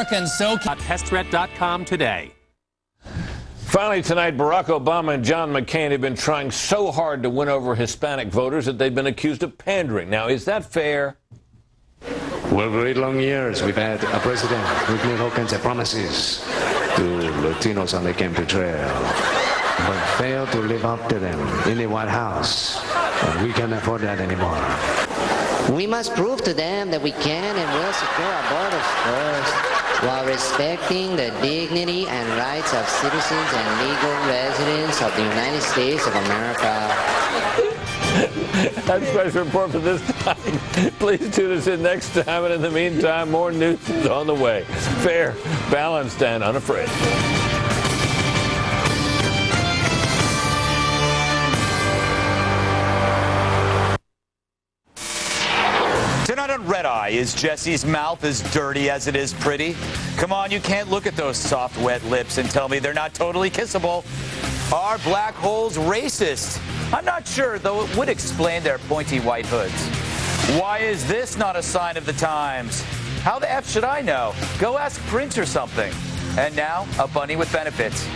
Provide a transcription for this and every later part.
Americans so... Testthreat.com today. Finally tonight, Barack Obama and John McCain have been trying so hard to win over Hispanic voters that they've been accused of pandering. Now, is that fair? Well, for 8 long years, we've had a president who's made all kinds of promises to Latinos on the campaign trail, but failed to live up to them in the White House. And we can't afford that anymore. We must prove to them that we can and will secure our borders first, while respecting the dignity and rights of citizens and legal residents of the United States of America. That's Special Report for this time. Please tune us in next time, and in the meantime, more news is on the way. Fair, balanced, and unafraid. Tonight on Red Eye, is Jesse's mouth as dirty as it is pretty? Come on, you can't look at those soft, wet lips and tell me they're not totally kissable. Are black holes racist? I'm not sure, though it would explain their pointy white hoods. Why is this not a sign of the times? How the F should I know? Go ask Prince or something. And now, a bunny with benefits.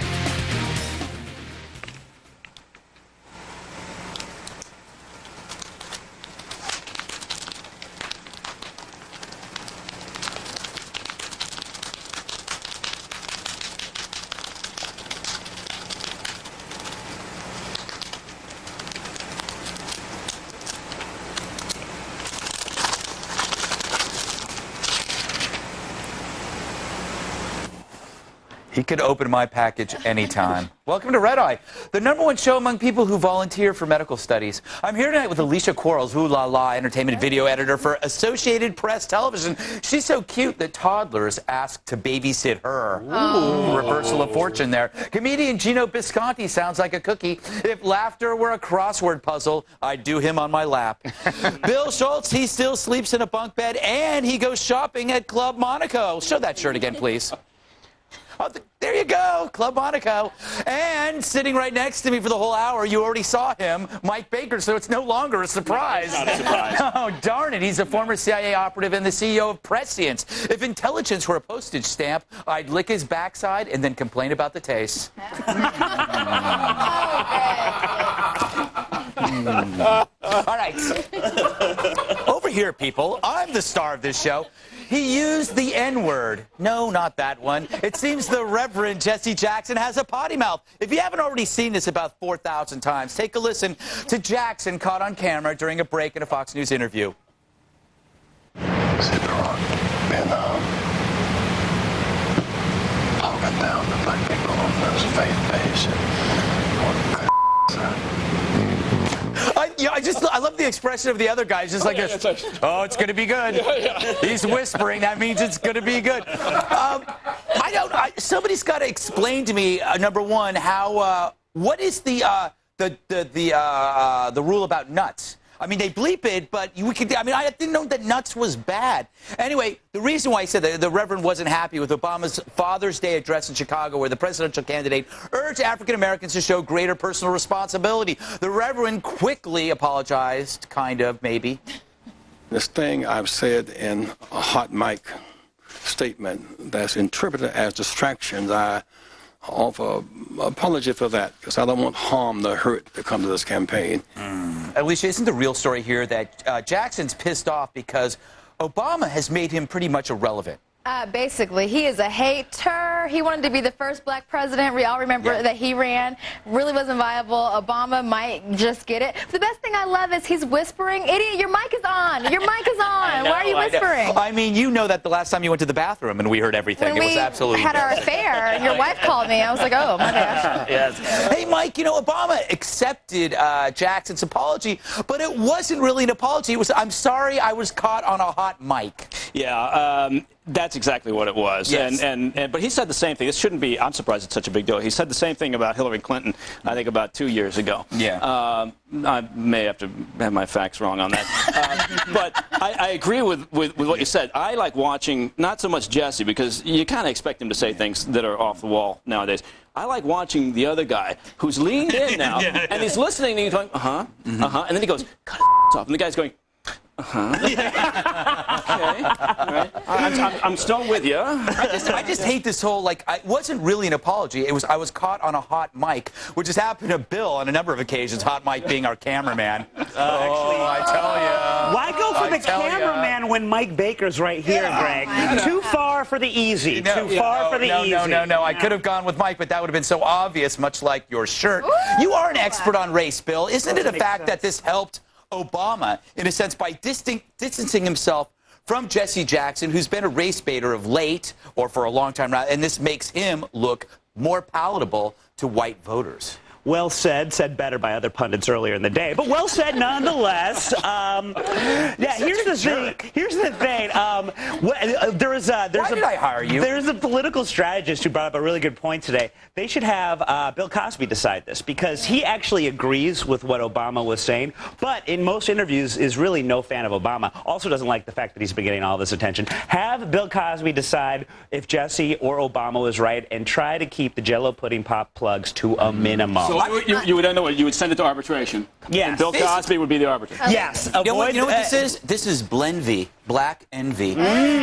He could open my package anytime. Welcome to Red Eye, the #1 show among people who volunteer for medical studies. I'm here tonight with Alicia Quarles, Ooh La La, entertainment video editor for Associated Press Television. She's so cute that toddlers ask to babysit her. Ooh, reversal of fortune there. Comedian Gino Bisconti sounds like a cookie. If laughter were a crossword puzzle, I'd do him on my lap. Bill Schultz, he still sleeps in a bunk bed, and he goes shopping at Club Monaco. Show that shirt again, please. Oh, there you go, Club Monaco. And sitting right next to me for the whole hour, you already saw him, Mike Baker, so it's no longer a surprise. Not a surprise. Oh, darn it, he's a former CIA operative and the CEO of Prescience. If intelligence were a postage stamp, I'd lick his backside and then complain about the taste. All right. Over here, people, I'm the star of this show. He used the N-word. No, not that one. It seems the Reverend Jesse Jackson has a potty mouth. If you haven't already seen this about 4,000 times, take a listen to Jackson caught on camera during a break in a Fox News interview. Sit wrong. Been talking down to black people on those faith-based. I love the expression of the other guys, just like this. Oh, it's going to be good. He's whispering. That means it's going to be good. Somebody's got to explain to me, #1, how what is the rule about nuts? I mean, they bleep it, but I didn't know that nuts was bad. Anyway, the reason why I said that the Reverend wasn't happy with Obama's Father's Day address in Chicago, where the presidential candidate urged African Americans to show greater personal responsibility. The Reverend quickly apologized, kind of, maybe. This thing I've said in a hot mic statement that's interpreted as distractions, I offer apology for that, because I don't want harm, the hurt to come to this campaign. Alicia, isn't the real story here that Jackson's pissed off because Obama has made him pretty much irrelevant? Basically, he is a hater. He wanted to be the first black president. We all remember that he ran. Really wasn't viable. Obama might just get it. The best thing I love is he's whispering. Idiot, your mic is on. Your mic is on. Why are you whispering? I mean, you know that the last time you went to the bathroom and we heard everything. When it was absolutely... we had our affair, your wife called me. I was like, oh, my gosh. Yes. Hey, Mike, you know, Obama accepted Jackson's apology, but it wasn't really an apology. It was, I'm sorry I was caught on a hot mic. Yeah, that's exactly what it was. Yes. But he said the same thing. It shouldn't be, I'm surprised it's such a big deal. He said the same thing about Hillary Clinton, I think about 2 years ago. Yeah. I may have to have my facts wrong on that. But I agree with what you said. I like watching, not so much Jesse, because you kind of expect him to say things that are off the wall nowadays. I like watching the other guy who's leaned in now, and he's listening, and he's going, and then he goes, cut his off, and the guy's going, Okay. All right. I'm still with you. I just hate this whole, like, it wasn't really an apology. I was caught on a hot mic, which has happened to Bill on a number of occasions, hot mic being our cameraman. I tell you. Why go for the cameraman when Mike Baker's right here, Greg? Too far for the easy. Too far for the easy. No. I could have gone with Mike, but that would have been so obvious, much like your shirt. You are an expert on race, Bill. Isn't it a fact that this helped Obama, in a sense, by distancing himself from Jesse Jackson, who's been a race baiter of late or for a long time now, and this makes him look more palatable to white voters? Well said better by other pundits earlier in the day, but well said nonetheless. Here's the thing. Why did I hire you? There's a political strategist who brought up a really good point today. They should have Bill Cosby decide this, because he actually agrees with what Obama was saying, but in most interviews is really no fan of Obama. Also doesn't like the fact that he's been getting all this attention. Have Bill Cosby decide if Jesse or Obama was right, and try to keep the Jell-O pudding pop plugs to a minimum. So you would end up, you would send it to arbitration. Yes. And Bill Cosby would be the arbitrator. Yes. You know what this is? This is Blenvy, black envy.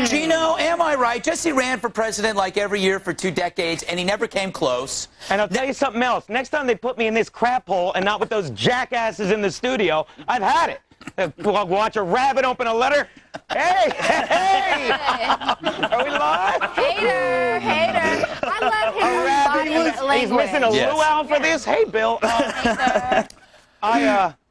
Gino, am I right? Jesse ran for president like every year for 2 decades, and he never came close. And I'll tell you something else. Next time they put me in this crap hole and not with those jackasses in the studio, I've had it. Watch a rabbit open a letter. Hey! Are we live? Hater. I love his body language. He's missing a luau for this. Hey, Bill.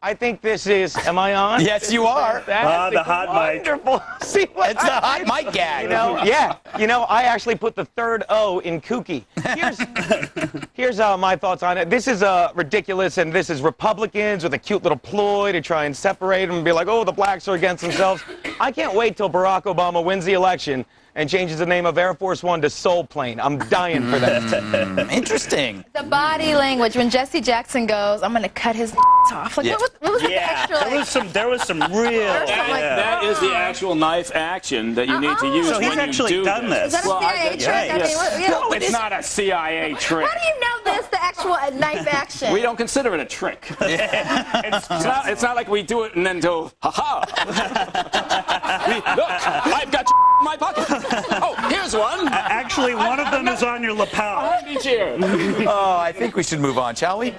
I think this is. Am I on? Yes, you are. That's the hot mic. wonderful. See what It's the hot mic gag. I actually put the third O in kooky. Here's my thoughts on it. This is ridiculous, and this is Republicans with a cute little ploy to try and separate them and be like, oh, the blacks are against themselves. I can't wait till Barack Obama wins the election and changes the name of Air Force One to Soul Plane. I'm dying for that. Interesting. The body language when Jesse Jackson goes, I'm going to cut his off. Like, what was the extra? There was some real. That is the actual knife action that you need to use So when he's actually you do done this. Is that a CIA trick? No, it's not a CIA trick. How do you know this, the actual knife action? We don't consider it a trick. It's not like we do it and then go, ha-ha. Look, I've got in my pocket. Oh, here's one. Actually, one of them is on your lapel. Oh, I think we should move on, shall we?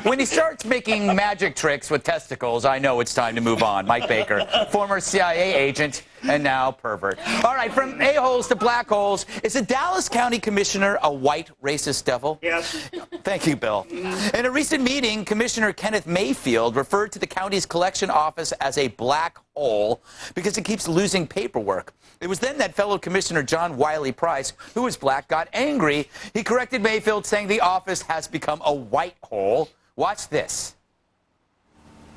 When he starts making magic tricks with testicles, I know it's time to move on. Mike Baker, former CIA agent and now pervert. All right, from a-holes to black holes, is a Dallas County commissioner a white racist devil? Yes. Thank you, Bill. In a recent meeting, Commissioner Kenneth Mayfield referred to the county's collection office as a black hole because it keeps losing paperwork. It was then that fellow Commissioner John Wiley Price, who is black, got angry. He corrected Mayfield, saying the office has become a white hole. Watch this.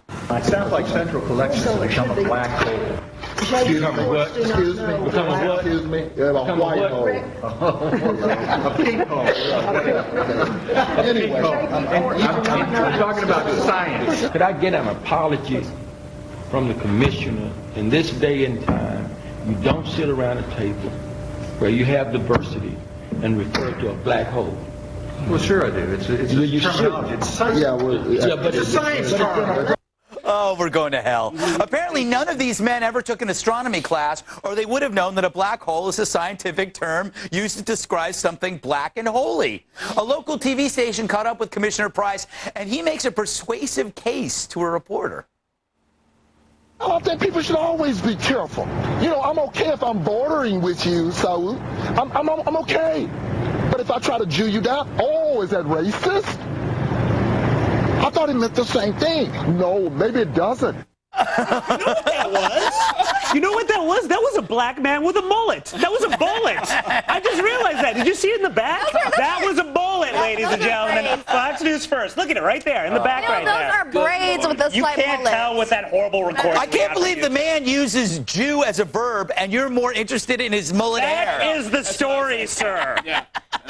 It sounds like Central Collections has become a black hole. Excuse me, what? Excuse me, become a what? Excuse me, a white hole. A pink hole. Anyway, I'm talking about science. Could I get an apology from the commissioner? In this day and time, you don't sit around a table where you have diversity and refer to a black hole. Well, sure I do. It's terminology. It's science. Yeah, but it's science term. Oh, we're going to hell. Apparently, none of these men ever took an astronomy class, or they would have known that a black hole is a scientific term used to describe something black and holy. A local TV station caught up with Commissioner Price, and he makes a persuasive case to a reporter. I think people should always be careful. You know, I'm okay if I'm bordering with you, so I'm okay. But if I try to Jew you down, oh, is that racist? I thought it meant the same thing. No, maybe it doesn't. You know what that was? That was a black man with a mullet. That was a bullet. I just realized that. Did you see it in the back? That was a bullet, ladies and gentlemen. Fox News First. Look at it right there in the back right there. Those are braids with a slight You can't tell with that horrible recording. I can't believe the man uses Jew as a verb, and you're more interested in his mullet hair. That is the story, sir.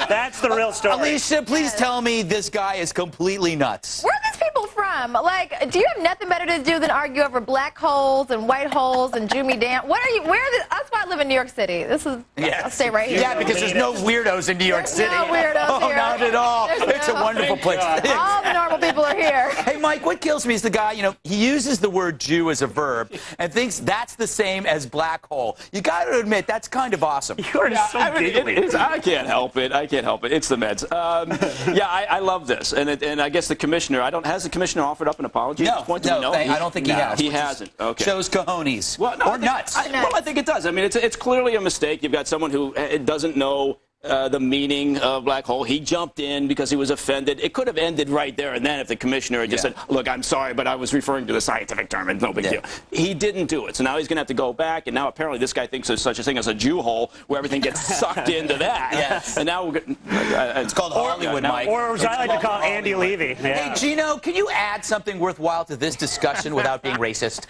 That's the real story. Alicia, please tell me this guy is completely nuts. Where are these people from? from? Like, do you have nothing better to do than argue over black holes and white holes and Jimmy Dam? What are you? That's why I live in New York City. This is. I'll stay right here. Yeah, because there's no weirdos in New York City. No weirdos Oh, here. not at all. It's a wonderful place. All the normal people are here. Hey, Mike, what kills me is the guy, he uses the word Jew as a verb and thinks that's the same as black hole. You got to admit, that's kind of awesome. You're so giggly. I can't help it. I can't help it. It's the Meds. I love this. And I guess the commissioner, has the commissioner offered up an apology at this point? No, I don't think he has. He hasn't. Okay. Shows cojones. Well, no, or nuts. I think it does. I mean, it's clearly a mistake. You've got someone who doesn't know the meaning of black hole. He jumped in because he was offended. It could have ended right there and then if the commissioner had just said, look, I'm sorry, but I was referring to the scientific term. It's no big deal. He didn't do it. So now he's going to have to go back. And now apparently this guy thinks there's such a thing as a Jew hole where everything gets sucked into that. Yes. And now it's called Hollywood, Mike. Or as I like to call Andy Levy. Yeah. Hey, Gino, can you add something worthwhile to this discussion without being racist?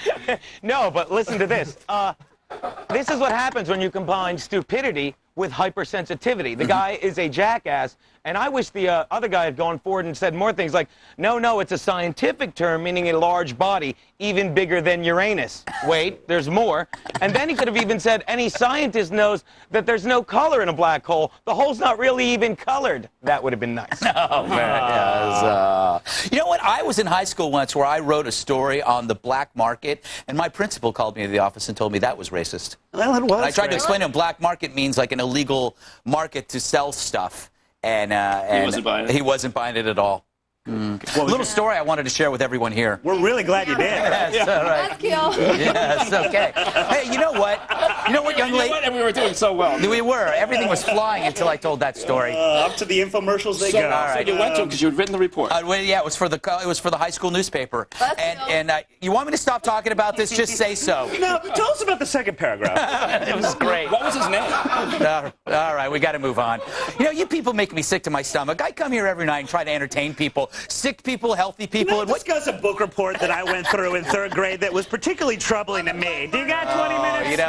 No, but listen to this. This is what happens when you combine stupidity with hypersensitivity. The guy is a jackass, and I wish the other guy had gone forward and said more things like, no, it's a scientific term meaning a large body, even bigger than Uranus. Wait, there's more. And then he could have even said, any scientist knows that there's no color in a black hole. The hole's not really even colored. That would have been nice. Oh, man. You know what? I was in high school once where I wrote a story on the black market, and my principal called me to the office and told me that was racist. Well, it was. And I tried to explain to him black market means like an illegal market to sell stuff. And he wasn't buying it. He wasn't buying it at all. Well, a little story I wanted to share with everyone here. We're really glad you did. Yes, all right. Let's kill. Yes, okay. Hey, you know what? Young lady? And we were doing so well. We were. Everything was flying until I told that story. Up to the infomercials they go. All right. So you went to him because you had written the report. Well, yeah, it was for the high school newspaper. And you want me to stop talking about this? Just say so. No, tell us about the second paragraph. It was great. What was his name? All right, we got to move on. You people make me sick to my stomach. I come here every night and try to entertain people, sick people, healthy people. Let's discuss a book report that I went through in third grade that was particularly troubling to me. Do you got 20 minutes?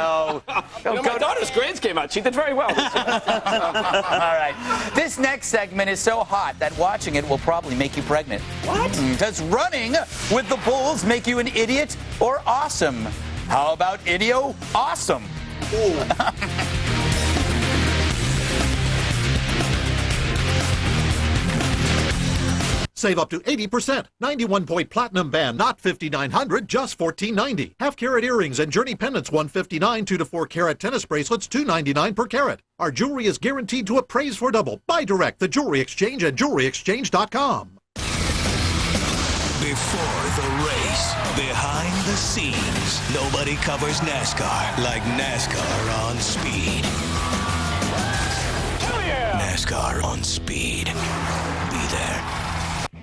My daughter's grades came out. She did very well. All right. This next segment is so hot that watching it will probably make you pregnant. What? Does running with the bulls make you an idiot or awesome? How about idio awesome? Save up to 80%. 91-point platinum band, not $5,900, just $1,490. Half-carat earrings and journey pendants, $159. 2 to 4 carat tennis bracelets, $299 per carat. Our jewelry is guaranteed to appraise for double. Buy direct, the Jewelry Exchange at jewelryexchange.com. Before the race, behind the scenes, nobody covers NASCAR like NASCAR on Speed. Hell yeah! NASCAR on Speed. Be there.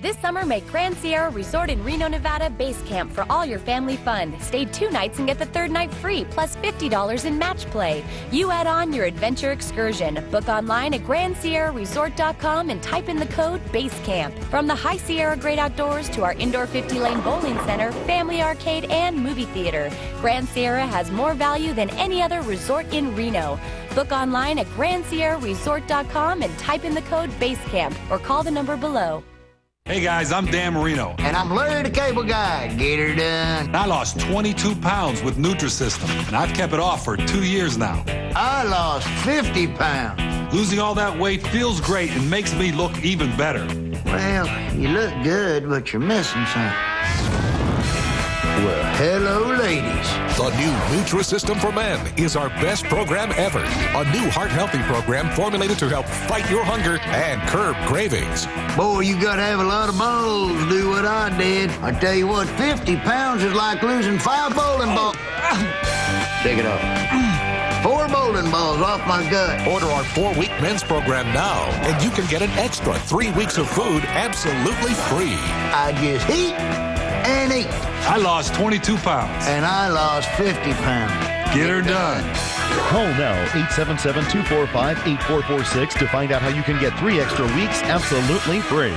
This summer, make Grand Sierra Resort in Reno, Nevada base camp for all your family fun. Stay 2 nights and get the 3rd night free, plus $50 in match play. You add on your adventure excursion. Book online at GrandSierraResort.com and type in the code BASECAMP. From the High Sierra Great Outdoors to our indoor 50-lane bowling center, family arcade, and movie theater, Grand Sierra has more value than any other resort in Reno. Book online at GrandSierraResort.com and type in the code BASECAMP or call the number below. Hey guys, I'm Dan Marino. And I'm Larry the Cable Guy. Get her done. I lost 22 pounds with Nutrisystem, and I've kept it off for 2 years now. I lost 50 pounds. Losing all that weight feels great and makes me look even better. Well, you look good, but you're missing something. Well, hello, ladies. The new Nutrisystem for Men is our best program ever. A new heart-healthy program formulated to help fight your hunger and curb cravings. Boy, you gotta have a lot of balls to do what I did. I tell you what, 50 pounds is like losing 5 bowling balls. Take it off. 4 bowling balls off my gut. Order our 4-week men's program now, and you can get an extra 3 weeks of food absolutely free. I just eat and eat. I lost 22 pounds. And I lost 50 pounds. Get her done. Call now, 877-245-8446 to find out how you can get 3 extra weeks absolutely free.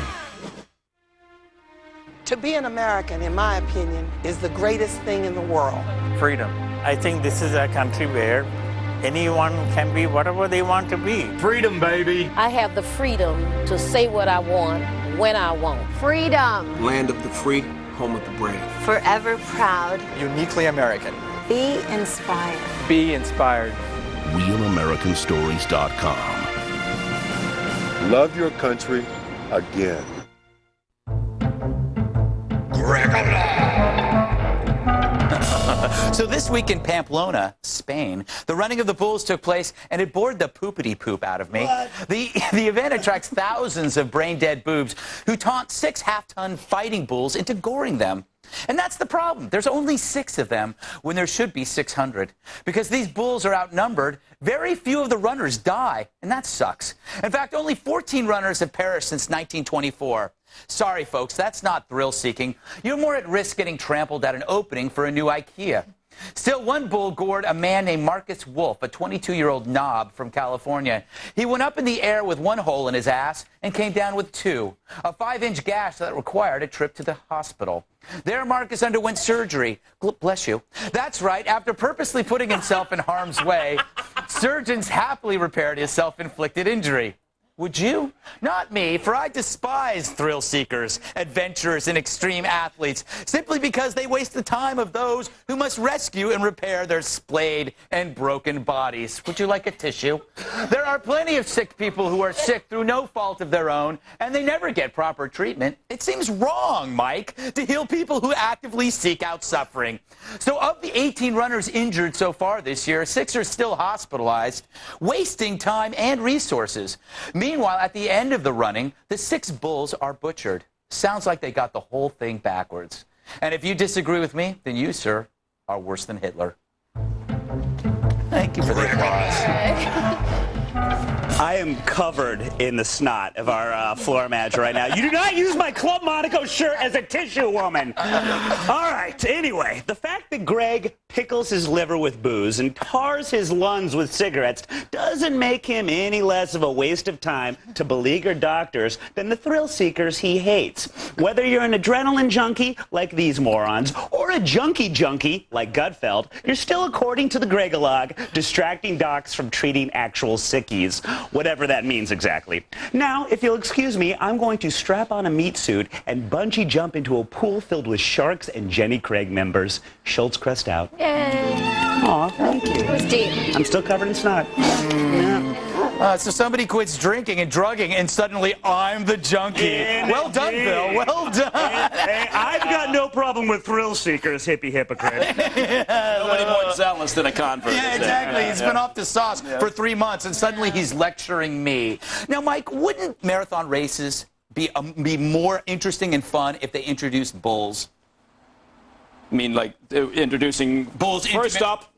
To be an American, in my opinion, is the greatest thing in the world. Freedom. I think this is a country where anyone can be whatever they want to be. Freedom, baby. I have the freedom to say what I want, when I want. Freedom. Land of the free, home of the brave. Forever proud. Uniquely American. Be inspired. Be inspired. RealAmericanStories.com. Love your country again. So this week in Pamplona, Spain, the running of the bulls took place, and it bored the poopity-poop out of me. The event attracts thousands of brain-dead boobs who taunt 6 half-ton fighting bulls into goring them. And that's the problem. There's only 6 of them when there should be 600. Because these bulls are outnumbered, very few of the runners die, and that sucks. In fact, only 14 runners have perished since 1924. Sorry, folks, that's not thrill-seeking. You're more at risk getting trampled at an opening for a new IKEA. Still, one bull gored a man named Marcus Wolf, a 22-year-old knob from California. He went up in the air with 1 hole in his ass and came down with 2, a 5-inch gash that required a trip to the hospital. There, Marcus underwent surgery. Bless you. That's right. After purposely putting himself in harm's way, surgeons happily repaired his self-inflicted injury. Would you? Not me, for I despise thrill seekers, adventurers, and extreme athletes simply because they waste the time of those who must rescue and repair their splayed and broken bodies. Would you like a tissue? There are plenty of sick people who are sick through no fault of their own, and they never get proper treatment. It seems wrong, Mike, to heal people who actively seek out suffering. So of the 18 runners injured so far this year, 6 are still hospitalized, wasting time and resources. Meanwhile, at the end of the running, the 6 bulls are butchered. Sounds like they got the whole thing backwards. And if you disagree with me, then you, sir, are worse than Hitler. Thank you for the applause. I am covered in the snot of our floor manager right now. You do not use my Club Monaco shirt as a tissue, woman. All right, anyway, the fact that Greg pickles his liver with booze and tars his lungs with cigarettes doesn't make him any less of a waste of time to beleaguer doctors than the thrill seekers he hates. Whether you're an adrenaline junkie like these morons or a junkie like Gutfeld, you're still, according to the Gregalogue, distracting docs from treating actual sickies. Whatever that means exactly. Now, if you'll excuse me, I'm going to strap on a meat suit and bungee jump into a pool filled with sharks and Jenny Craig members. Schultz Crest out. Yay. Aw, thank you. It was deep. I'm still covered in snot. So somebody quits drinking and drugging, and suddenly I'm the junkie. Well done, Bill. Well done. Hey, I've got no problem with thrill seekers, hippie hypocrite. Nobody more zealous than a convert. Yeah, exactly. He's been off the sauce for 3 months, and suddenly he's lecturing me. Now, Mike, wouldn't marathon races be more interesting and fun if they introduced bulls? I mean, like introducing bulls. First up,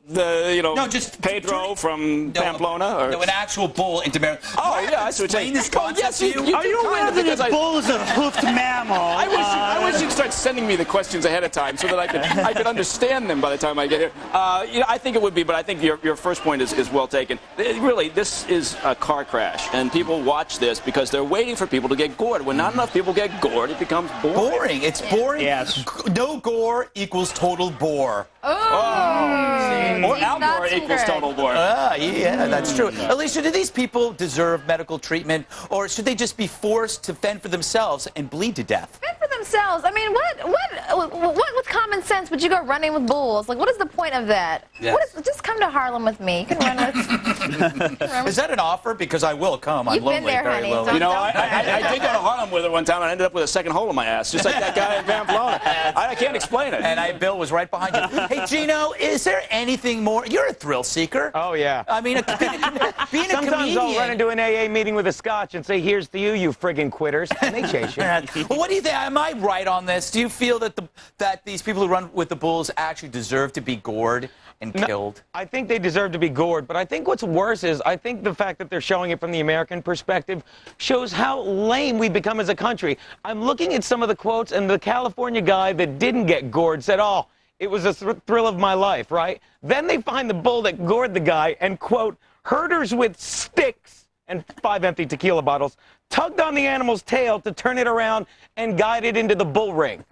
just Pedro from Pamplona. Or? No, an actual bull into marathon. Oh, yeah, I see what you're saying. This concept to you? Are you aware that a bull is a hoofed mammal? I wish you'd start sending me the questions ahead of time so that I could understand them by the time I get here. I think it would be, but I think your first point is well taken. Really, this is a car crash, and people watch this because they're waiting for people to get gored. When not enough people get gored, it becomes boring. Boring. It's boring. Yes. No gore equals total bore. Or outdoor equals total bore. Yeah, that's true. Alicia, do these people deserve medical treatment, or should they just be forced to fend for themselves and bleed to death? Fend for themselves. I mean, what with common sense would you go running with bulls? Like, what is the point of that? Yes. Just come to Harlem with me. You can run with. Is that an offer? Because I will come. I'm You've been lonely, there, very honey. lonely. You know, I did go to Harlem with her one time, and I ended up with a second hole in my ass, just like that guy in Pamplona. I can't explain it. And Bill was right behind you. Hey, Gino, is there anything more? You're a thrill seeker. Oh, yeah. I mean, being a Sometimes comedian. I'll run into an AA meeting with a scotch and say, here's to you, you friggin' quitters. And they chase you. Well, what do you think? Am I right on this? Do you feel that these people who run with the bulls actually deserve to be gored and killed? I think they deserve to be gored, but I think what's worse is I think the fact that they're showing it from the American perspective shows how lame we've become as a country. I'm looking at some of the quotes, and the California guy that didn't get gored said, oh, it was a thrill of my life, right? Then they find the bull that gored the guy and, quote, herders with sticks and 5 empty tequila bottles tugged on the animal's tail to turn it around and guide it into the bull ring.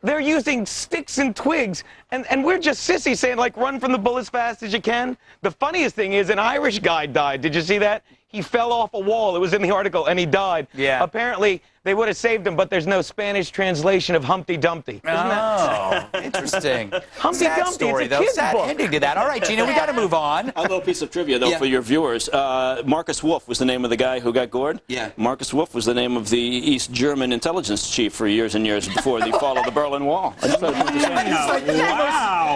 They're using sticks and twigs, and we're just sissies saying, like, run from the bull as fast as you can. The funniest thing is an Irish guy died. Did you see that? He fell off a wall. It was in the article, and he died. Yeah. Apparently, they would have saved him, but there's no Spanish translation of Humpty Dumpty. Interesting. Humpty Sad Dumpty, story, it's a though. kid's Sad book. ending to that. All right, Gina, we got to move on. A little piece of trivia, though, Yeah. for your viewers. Marcus Wolf was the name of the guy who got gored. Yeah. Marcus Wolf was the name of the East German intelligence chief for years and years before the fall of the Berlin Wall. I just thought it was interesting. It's like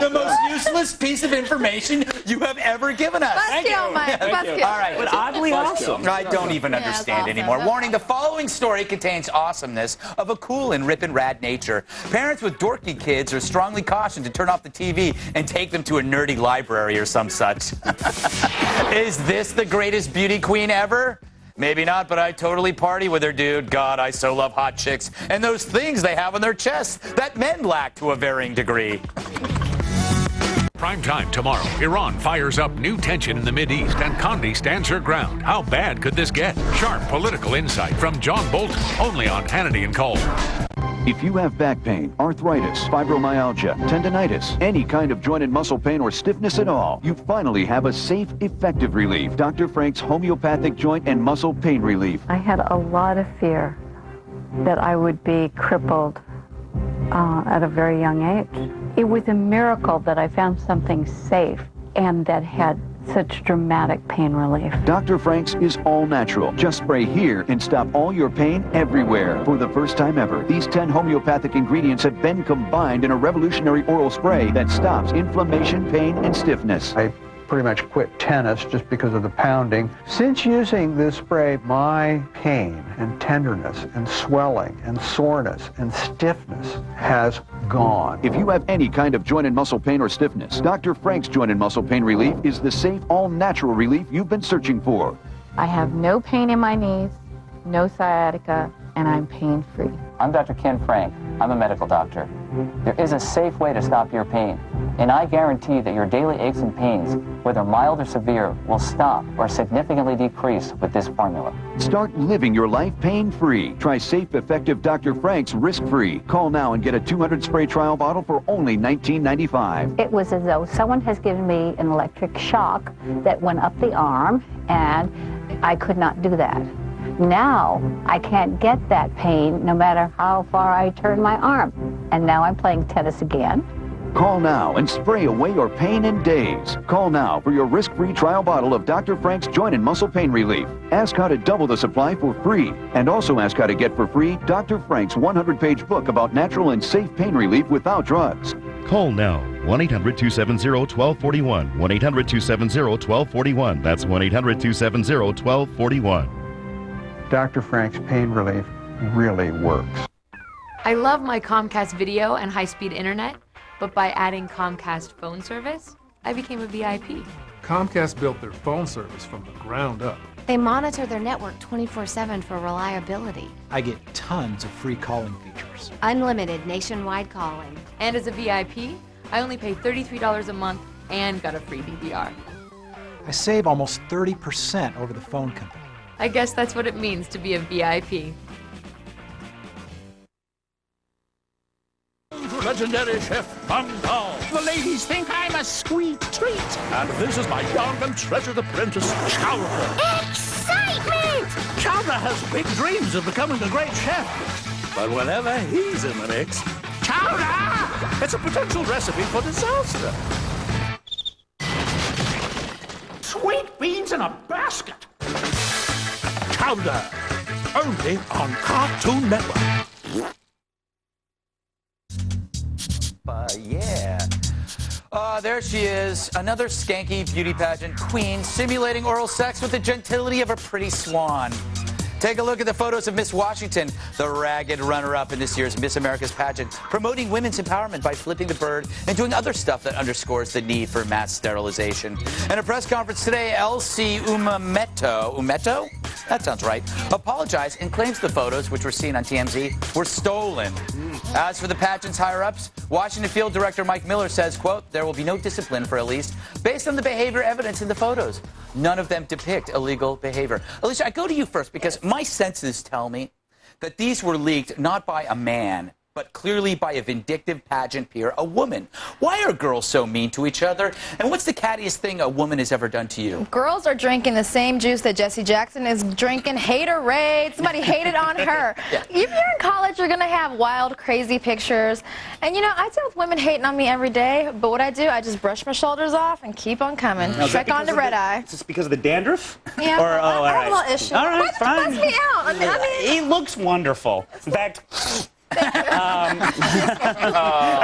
the most useless piece of information you have ever given us. Thank you, Mike. Thank you. All right. But oddly awesome. I don't even understand awesome. anymore. That's Warning, the following story contains awesomeness of a cool and rippin' rad nature. Parents with dorky kids are strongly cautioned to turn off the TV and take them to a nerdy library or some such. Is this the greatest beauty queen ever? Maybe not, but I totally party with her, dude. God, I so love hot chicks and those things they have on their chests that men lack to a varying degree. Prime time tomorrow. Iran fires up new tension in the Mideast and Condi stands her ground. How bad could this get? Sharp political insight from John Bolton, only on Hannity and Cole. If you have back pain, arthritis, fibromyalgia, tendinitis, any kind of joint and muscle pain or stiffness at all, you finally have a safe, effective relief. Dr. Frank's homeopathic joint and muscle pain relief. I had a lot of fear that I would be crippled at a very young age. It was a miracle that I found something safe and that had such dramatic pain relief. Dr. Frank's is all natural. Just spray here and stop all your pain everywhere. For the first time ever, these 10 homeopathic ingredients have been combined in a revolutionary oral spray that stops inflammation, pain, and stiffness. I pretty much quit tennis just because of the pounding. Since using this spray, my pain and tenderness and swelling and soreness and stiffness has gone. If you have any kind of joint and muscle pain or stiffness, Dr. Frank's Joint and Muscle Pain Relief is the safe, all-natural relief you've been searching for. I have no pain in my knees, no sciatica, and I'm pain-free. I'm Dr. Ken Frank. I'm a medical doctor. There is a safe way to stop your pain, and I guarantee that your daily aches and pains, whether mild or severe, will stop or significantly decrease with this formula. Start living your life pain-free. Try safe, effective Dr. Frank's risk-free. Call now and get a 200 spray trial bottle for only $19.95. It was as though someone has given me an electric shock that went up the arm, and I could not do that. Now, I can't get that pain no matter how far I turn my arm. And now I'm playing tennis again. Call now and spray away your pain in days. Call now for your risk-free trial bottle of Dr. Frank's Joint and Muscle Pain Relief. Ask how to double the supply for free. And also ask how to get for free Dr. Frank's 100-page book about natural and safe pain relief without drugs. Call now. 1-800-270-1241. 1-800-270-1241. That's 1-800-270-1241. Dr. Frank's pain relief really works. I love my Comcast video and high-speed internet, but by adding Comcast phone service, I became a VIP. Comcast built their phone service from the ground up. They monitor their network 24/7 for reliability. I get tons of free calling features. Unlimited nationwide calling. And as a VIP, I only pay $33 a month and got a free DVR. I save almost 30% over the phone company. I guess that's what it means to be a VIP. Legendary Chef Van Dal. The ladies think I'm a sweet treat. And this is my young and treasured apprentice, Chowder. Excitement! Chowder has big dreams of becoming a great chef. But whenever he's in the mix, Chowder! It's a potential recipe for disaster. Sweet beans in a basket. Chowder. Only on Cartoon Network. Yeah. There she is, another skanky beauty pageant queen simulating oral sex with the gentility of a pretty swan. Take a look at the photos of Miss Washington, the ragged runner-up in this year's Miss America's pageant, promoting women's empowerment by flipping the bird and doing other stuff that underscores the need for mass sterilization. In a press conference today, Elsie Umeto Yes, that sounds right. Apologized and claims the photos, which were seen on TMZ, were stolen. As for the pageant's higher-ups, Washington Field Director Mike Miller says, quote, there will be no discipline for Elise based on the behavior evidence in the photos. None of them depict illegal behavior. Alicia, I go to you first because my senses tell me that these were leaked not by a man, but clearly by a vindictive pageant peer, a woman. Why are girls so mean to each other? And what's the cattiest thing a woman has ever done to you? Girls are drinking the same juice that Jesse Jackson is drinking. Haterade. Somebody hated on her. Yeah. If you're in college, you're going to have wild, crazy pictures. And, you know, I deal with women hating on me every day, but what I do, I just brush my shoulders off and keep on coming. Now, is that Check on because the of red eye. Is this because of the dandruff? Yeah, Or, oh, all I have right. a little issue. All right, Why fine. did you buzz me out? I mean, He looks wonderful. In fact, I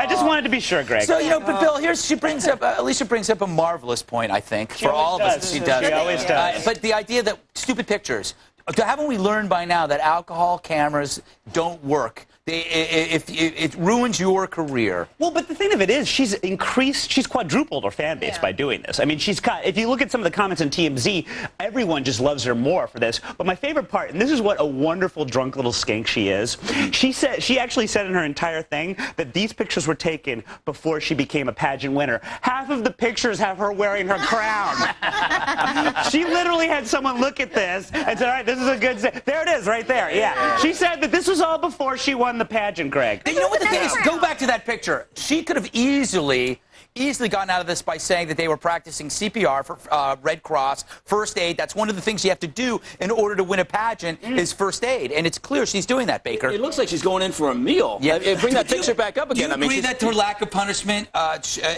just wanted to be sure, Greg. So, you know, but Bill, Alicia brings up a marvelous point, I think, for all of us. She does. She always does. But the idea that stupid pictures, haven't we learned by now that alcohol cameras don't work? It ruins your career. Well, but the thing of it is, she's quadrupled her fan base by doing this. I mean, if you look at some of the comments on TMZ, everyone just loves her more for this. But my favorite part, and this is what a wonderful drunk little skank she is, she actually said in her entire thing that these pictures were taken before she became a pageant winner. Half of the pictures have her wearing her crown. She literally had someone look at this and said, all right, this is a good... There it is, right there. Yeah. She said that this was all before she won the pageant, Greg. You know what the thing is? Go back to that picture. She could have easily gotten out of this by saying that they were practicing CPR for Red Cross, first aid. That's one of the things you have to do in order to win a pageant is first aid. And it's clear she's doing that, Baker. It looks like she's going in for a meal. Yeah. Bring that picture back up again. Do you agree that her lack of punishment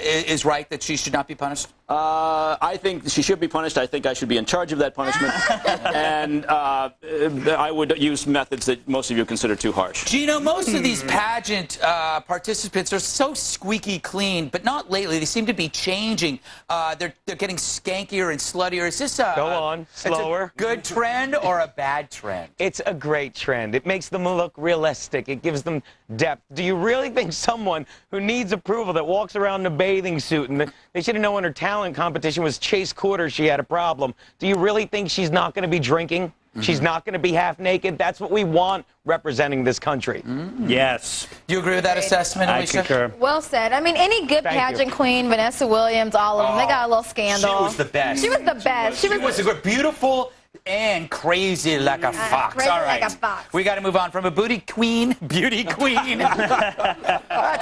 is right, that she should not be punished? I think she should be punished. I think I should be in charge of that punishment. And I would use methods that most of you consider too harsh. Gino, most of these pageant participants are so squeaky clean, but not lately. They seem to be changing. They're getting skankier and sluttier. Is this Go on, slower. A good trend or a bad trend? It's a great trend. It makes them look realistic. It gives them depth. Do you really think someone who needs approval that walks around in a bathing suit and they should have known her talent competition was Chase Quarter she had a problem? Do you really think she's not going to be drinking? She's not going to be half naked? That's what we want representing this country. Yes. Do you agree with that assessment, Alicia? I concur. well said. I mean, any good pageant queen, Vanessa Williams, all of them, they got a little scandal. She was the best. She was the best. She was beautiful and crazy like a fox. crazy All right. like a fox. We got to move on from a beauty queen. That's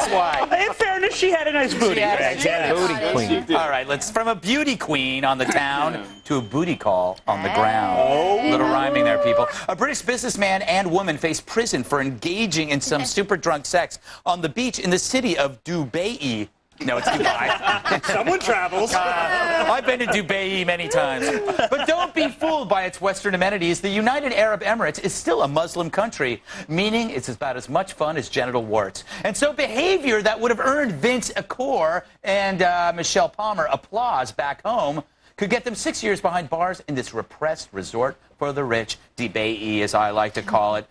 why. In fairness, she had a nice booty, Greg. Booty queen. All right, let's from a beauty queen on the town to a booty call on the ground. Little rhyming there, people. A British businessman and woman face prison for engaging in some super drunk sex on the beach in the city of Dubai. No, it's Dubai. Someone travels. I've been to Dubai many times. But don't be fooled by its Western amenities. The United Arab Emirates is still a Muslim country, meaning it's about as much fun as genital warts. And so behavior that would have earned Vince Accor and Michelle Palmer applause back home could get them 6 years behind bars in this repressed resort for the rich, Dubai, as I like to call it.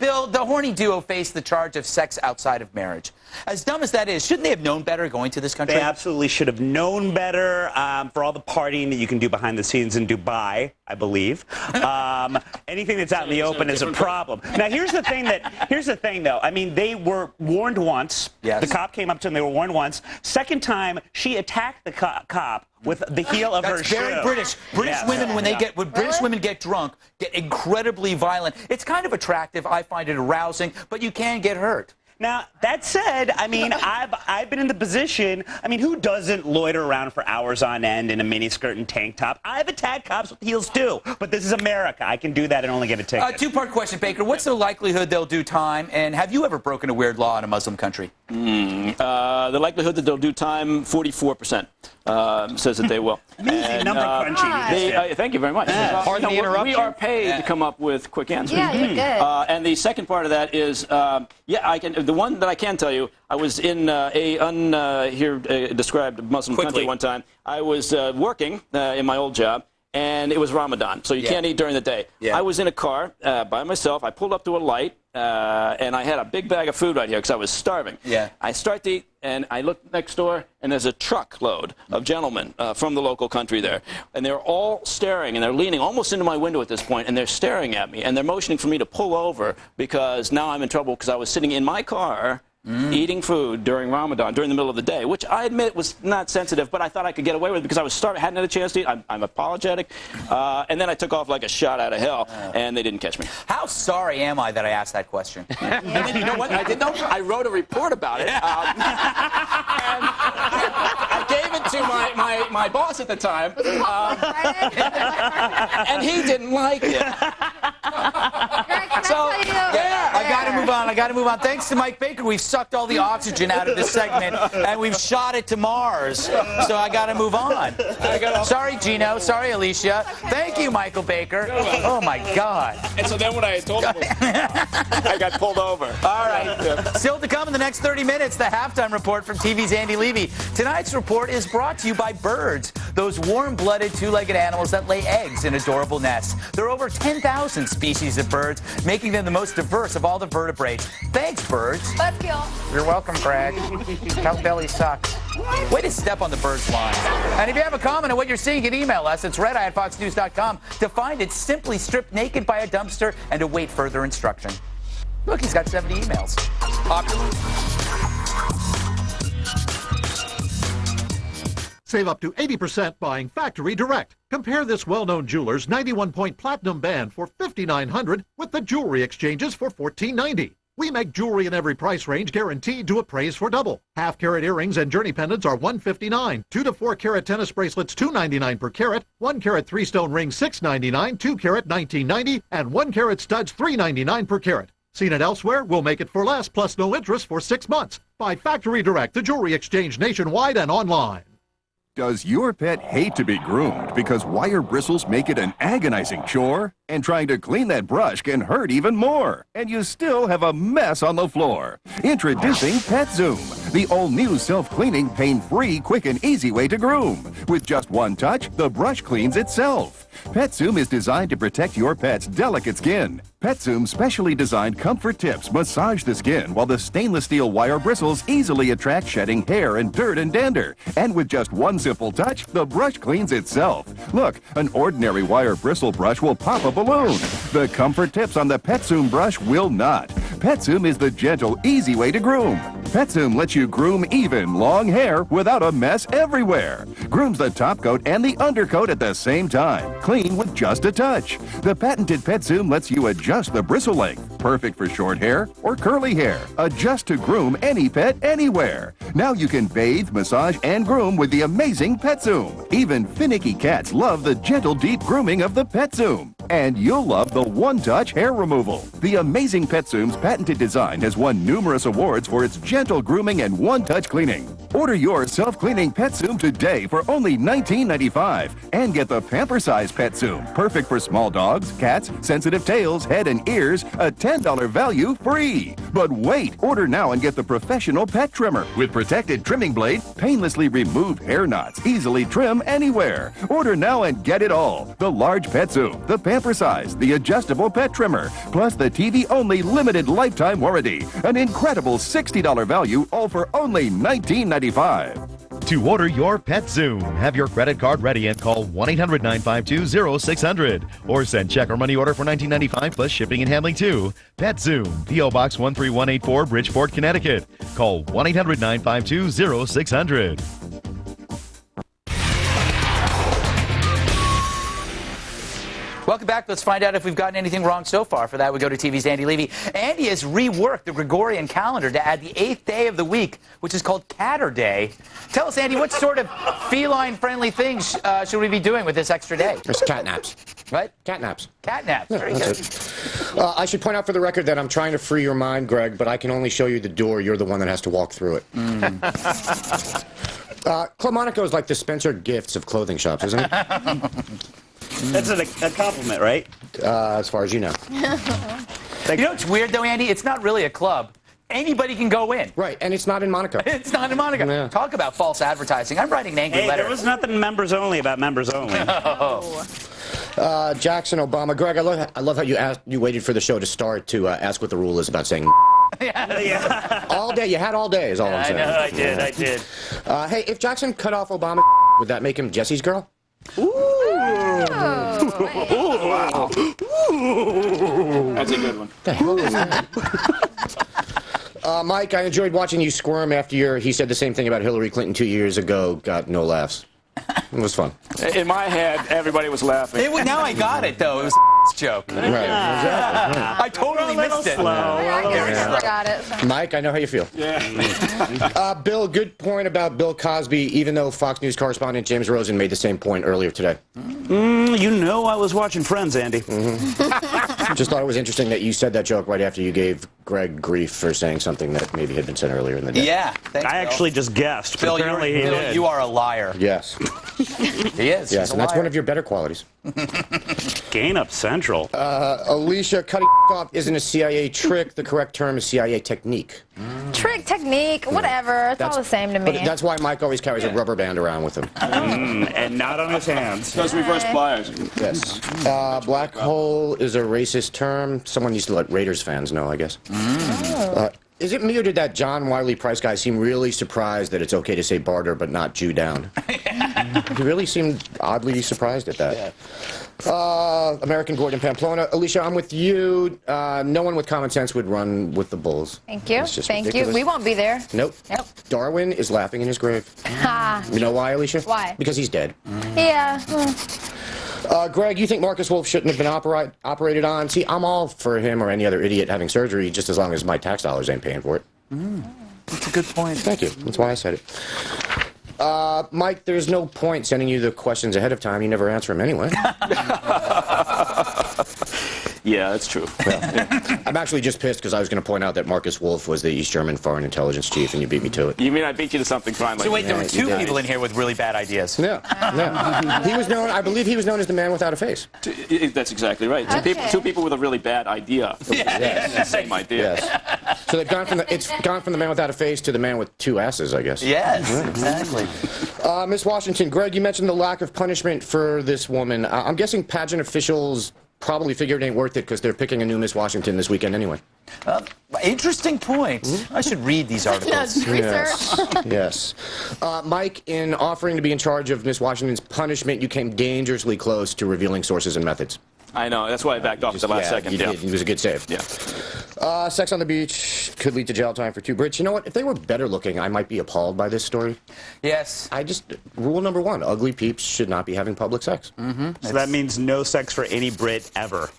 Bill, the horny duo faced the charge of sex outside of marriage. As dumb as that is, shouldn't they have known better going to this country? They absolutely should have known better for all the partying that you can do behind the scenes in Dubai, I believe. Anything that's out in the open is a problem. Now, here's the thing, though. I mean, they were warned once. Yes. The cop came up to them. They were warned once. Second time, she attacked the cop with the heel of her shoe. That's very British. British women, when British women get drunk, get incredibly violent. It's kind of attractive. I find it arousing, but you can get hurt. Now, that said, I mean, I've been in the position, I mean, who doesn't loiter around for hours on end in a miniskirt and tank top? I've attacked cops with heels, too. But this is America. I can do that and only get a ticket. Two-part question, Baker. What's the likelihood they'll do time? And have you ever broken a weird law in a Muslim country? The likelihood that they'll do time, 44%, says that they will. Amazing number crunchy. Thank you very much. Pardon the interruption. We are paid to come up with quick answers. Yeah, you're good. And the second part of that is, I can. The one that I can tell you, I was in a described Muslim country one time. I was working in my old job, and it was Ramadan, so you can't eat during the day. Yeah. I was in a car by myself. I pulled up to a light, and I had a big bag of food right here because I was starving. Yeah. I start to eat, and I look next door, and there's a truckload of gentlemen from the local country there. And they're all staring, and they're leaning almost into my window at this point, and they're staring at me, and they're motioning for me to pull over because now I'm in trouble because I was sitting in my car eating food during Ramadan, during the middle of the day, which I admit was not sensitive, but I thought I could get away with it because I was starving, hadn't had a chance to eat. I'm apologetic. And then I took off like a shot out of hell, and they didn't catch me. How sorry am I that I asked that question? And then, you know what? I did know. I wrote a report about it. And I gave it to my boss at the time. And he didn't like it. I got to move on. Thanks to Mike Baker, we've sucked all the oxygen out of this segment, and we've shot it to Mars. So I got to move on. Sorry, Gino. Sorry, Alicia. Thank you, Michael Baker. Oh, my God. And so then when I told him, I got pulled over. All right. Still to come in the next 30 minutes, the halftime report from TV's Andy Levy. Tonight's report is brought to you by birds, those warm-blooded two-legged animals that lay eggs in adorable nests. There are over 10,000 species of birds, making them the most diverse of all the vertebrates. Thanks, birds. Let's go. You're welcome, Greg. Tell Billy sucks. Way to step on the bird's line. And if you have a comment on what you're seeing, you can email us. It's redeye@foxnews.com. To find it, simply strip naked by a dumpster and await further instruction. Look, he's got 70 emails. Save up to 80% buying Factory Direct. Compare this well-known jeweler's 91-point platinum band for $5,900 with the jewelry exchanges for $1,490. We make jewelry in every price range guaranteed to appraise for double. Half-carat earrings and journey pendants are $159. 2 to 4 carat tennis bracelets $299 per carat. 1 carat 3-stone rings $699. 2 carat $19.90, and 1 carat studs $399 per carat. Seen it elsewhere? We'll make it for less, plus no interest for 6 months. Buy Factory Direct, the jewelry exchange nationwide and online. Does your pet hate to be groomed because wire bristles make it an agonizing chore? And trying to clean that brush can hurt even more. And you still have a mess on the floor. Introducing PetZoom, the all-new self-cleaning, pain-free, quick and easy way to groom. With just one touch, the brush cleans itself. PetZoom is designed to protect your pet's delicate skin. PetZoom's specially designed comfort tips massage the skin while the stainless steel wire bristles easily attract shedding hair and dirt and dander. And with just one simple touch, the brush cleans itself. Look, an ordinary wire bristle brush will pop a balloon. The comfort tips on the PetZoom brush will not. PetZoom is the gentle, easy way to groom. PetZoom lets you groom even, long hair without a mess everywhere. Grooms the top coat and the undercoat at the same time. Clean with just a touch. The patented PetZoom lets you adjust the bristle length. Perfect for short hair or curly hair. Adjust to groom any pet anywhere. Now you can bathe, massage, and groom with the amazing PetZoom. Even finicky cats love the gentle, deep grooming of the PetZoom. And you'll love the one-touch hair removal. The amazing PetZoom's patented design has won numerous awards for its gentle grooming and one-touch cleaning. Order your self-cleaning PetZoom today for only $19.95 and get the pamper-size PetZoom, perfect for small dogs, cats, sensitive tails, head, and ears, a $10 value free. But wait, order now and get the professional pet trimmer with protected trimming blade, painlessly removed hair knots, easily trim anywhere. Order now and get it all. The large PetZoom, the pamper size, the adjustable pet trimmer, plus the TV-only limited lifetime warranty. An incredible $60 value, all for only $19.95. To order your PetZoom, have your credit card ready and call 1-800-952-0600 or send check or money order for $19.95 plus shipping and handling too. PetZoom, P.O. Box 13184, Bridgeport, Connecticut. Call 1-800-952-0600. Welcome back. Let's find out if we've gotten anything wrong so far. For that, we go to TV's Andy Levy. Andy has reworked the Gregorian calendar to add the 8th day of the week, which is called Catter Day. Tell us, Andy, what sort of feline-friendly things should we be doing with this extra day? There's catnaps. What? Catnaps. Catnaps. Yeah, Very good. I should point out for the record that I'm trying to free your mind, Greg, but I can only show you the door. You're the one that has to walk through it. Club Monaco is like the Spencer Gifts of clothing shops, isn't it? That's a compliment, right? As far as you know. You know what's weird, though, Andy? It's not really a club. Anybody can go in. Right, and it's not in Monaco. It's not in Monaco. Yeah. Talk about false advertising. I'm writing an angry letter. There was nothing members only about members only. Jackson Obama. Greg, I love how you waited for the show to start to ask what the rule is about saying Yeah. All day. You had all day is all I'm I saying. know, I did. Hey, if Jackson cut off Obama, would that make him Jesse's girl? That's a good one. The hell is that? Mike, I enjoyed watching you squirm after he said the same thing about Hillary Clinton 2 years ago. Got no laughs. It was fun. In my head, everybody was laughing. Now I got it, though. It was a joke. Right. Exactly. Right. I totally missed it. I got it. So. Mike, I know how you feel. Yeah. Bill, good point about Bill Cosby, even though Fox News correspondent James Rosen made the same point earlier today. You know I was watching Friends, Andy. Just thought it was interesting that you said that joke right after you gave Greg grief for saying something that maybe had been said earlier in the day. Yeah. Thanks, I actually just guessed. Bill, apparently he did. you are a liar. Yes. He is. Yes, and that's one of your better qualities. Gain Up Central. Alicia, cutting off isn't a CIA trick. The correct term is CIA technique. Trick, technique, whatever. It's all the same to me. But that's why Mike always carries a rubber band around with him. And not on his hands. Those reverse pliers. Yes. Black hole is a racist term. Someone needs to let Raiders fans know, I guess. Is it me or did that John Wiley Price guy seem really surprised that it's okay to say barter but not Jew down? He really seemed oddly surprised at that. American Gordon Pamplona. Alicia, I'm with you. No one with common sense would run with the Bulls. Thank you. It's just Thank ridiculous. you. We won't be there. Nope. Nope. Darwin is laughing in his grave. Ha. You know why, Alicia? Why? Because he's dead. Yeah. Greg, you think Marcus Wolf shouldn't have been operated on? See, I'm all for him or any other idiot having surgery just as long as my tax dollars ain't paying for it. That's a good point. Thank you. That's why I said it. Mike, there's no point sending you the questions ahead of time. You never answer them anyway. Yeah, that's true. I'm actually just pissed because I was going to point out that Marcus Wolf was the East German Foreign Intelligence Chief, and you beat me to it. You mean I beat you to something finally? So wait, there were two people in here with really bad ideas. Yeah. He was known, I believe he was known as the man without a face. That's exactly right. Okay. Two people with a really bad idea. Yes. Same idea. Yes. So they've gone from it's gone from the man without a face to the man with two asses, I guess. Yes, exactly. Miss Washington, Greg, you mentioned the lack of punishment for this woman. I'm guessing pageant officials probably figured it ain't worth it because they're picking a new Miss Washington this weekend anyway. Interesting point. I should read these articles. Yes. Yes. Mike, in offering to be in charge of Miss Washington's punishment, you came dangerously close to revealing sources and methods. I know. That's why I backed off at the last second. You did. It was a good save. Yeah. Sex on the beach could lead to jail time for two Brits. You know what? If they were better looking, I might be appalled by this story. Yes. Rule number one, ugly peeps should not be having public sex. So that means no sex for any Brit ever.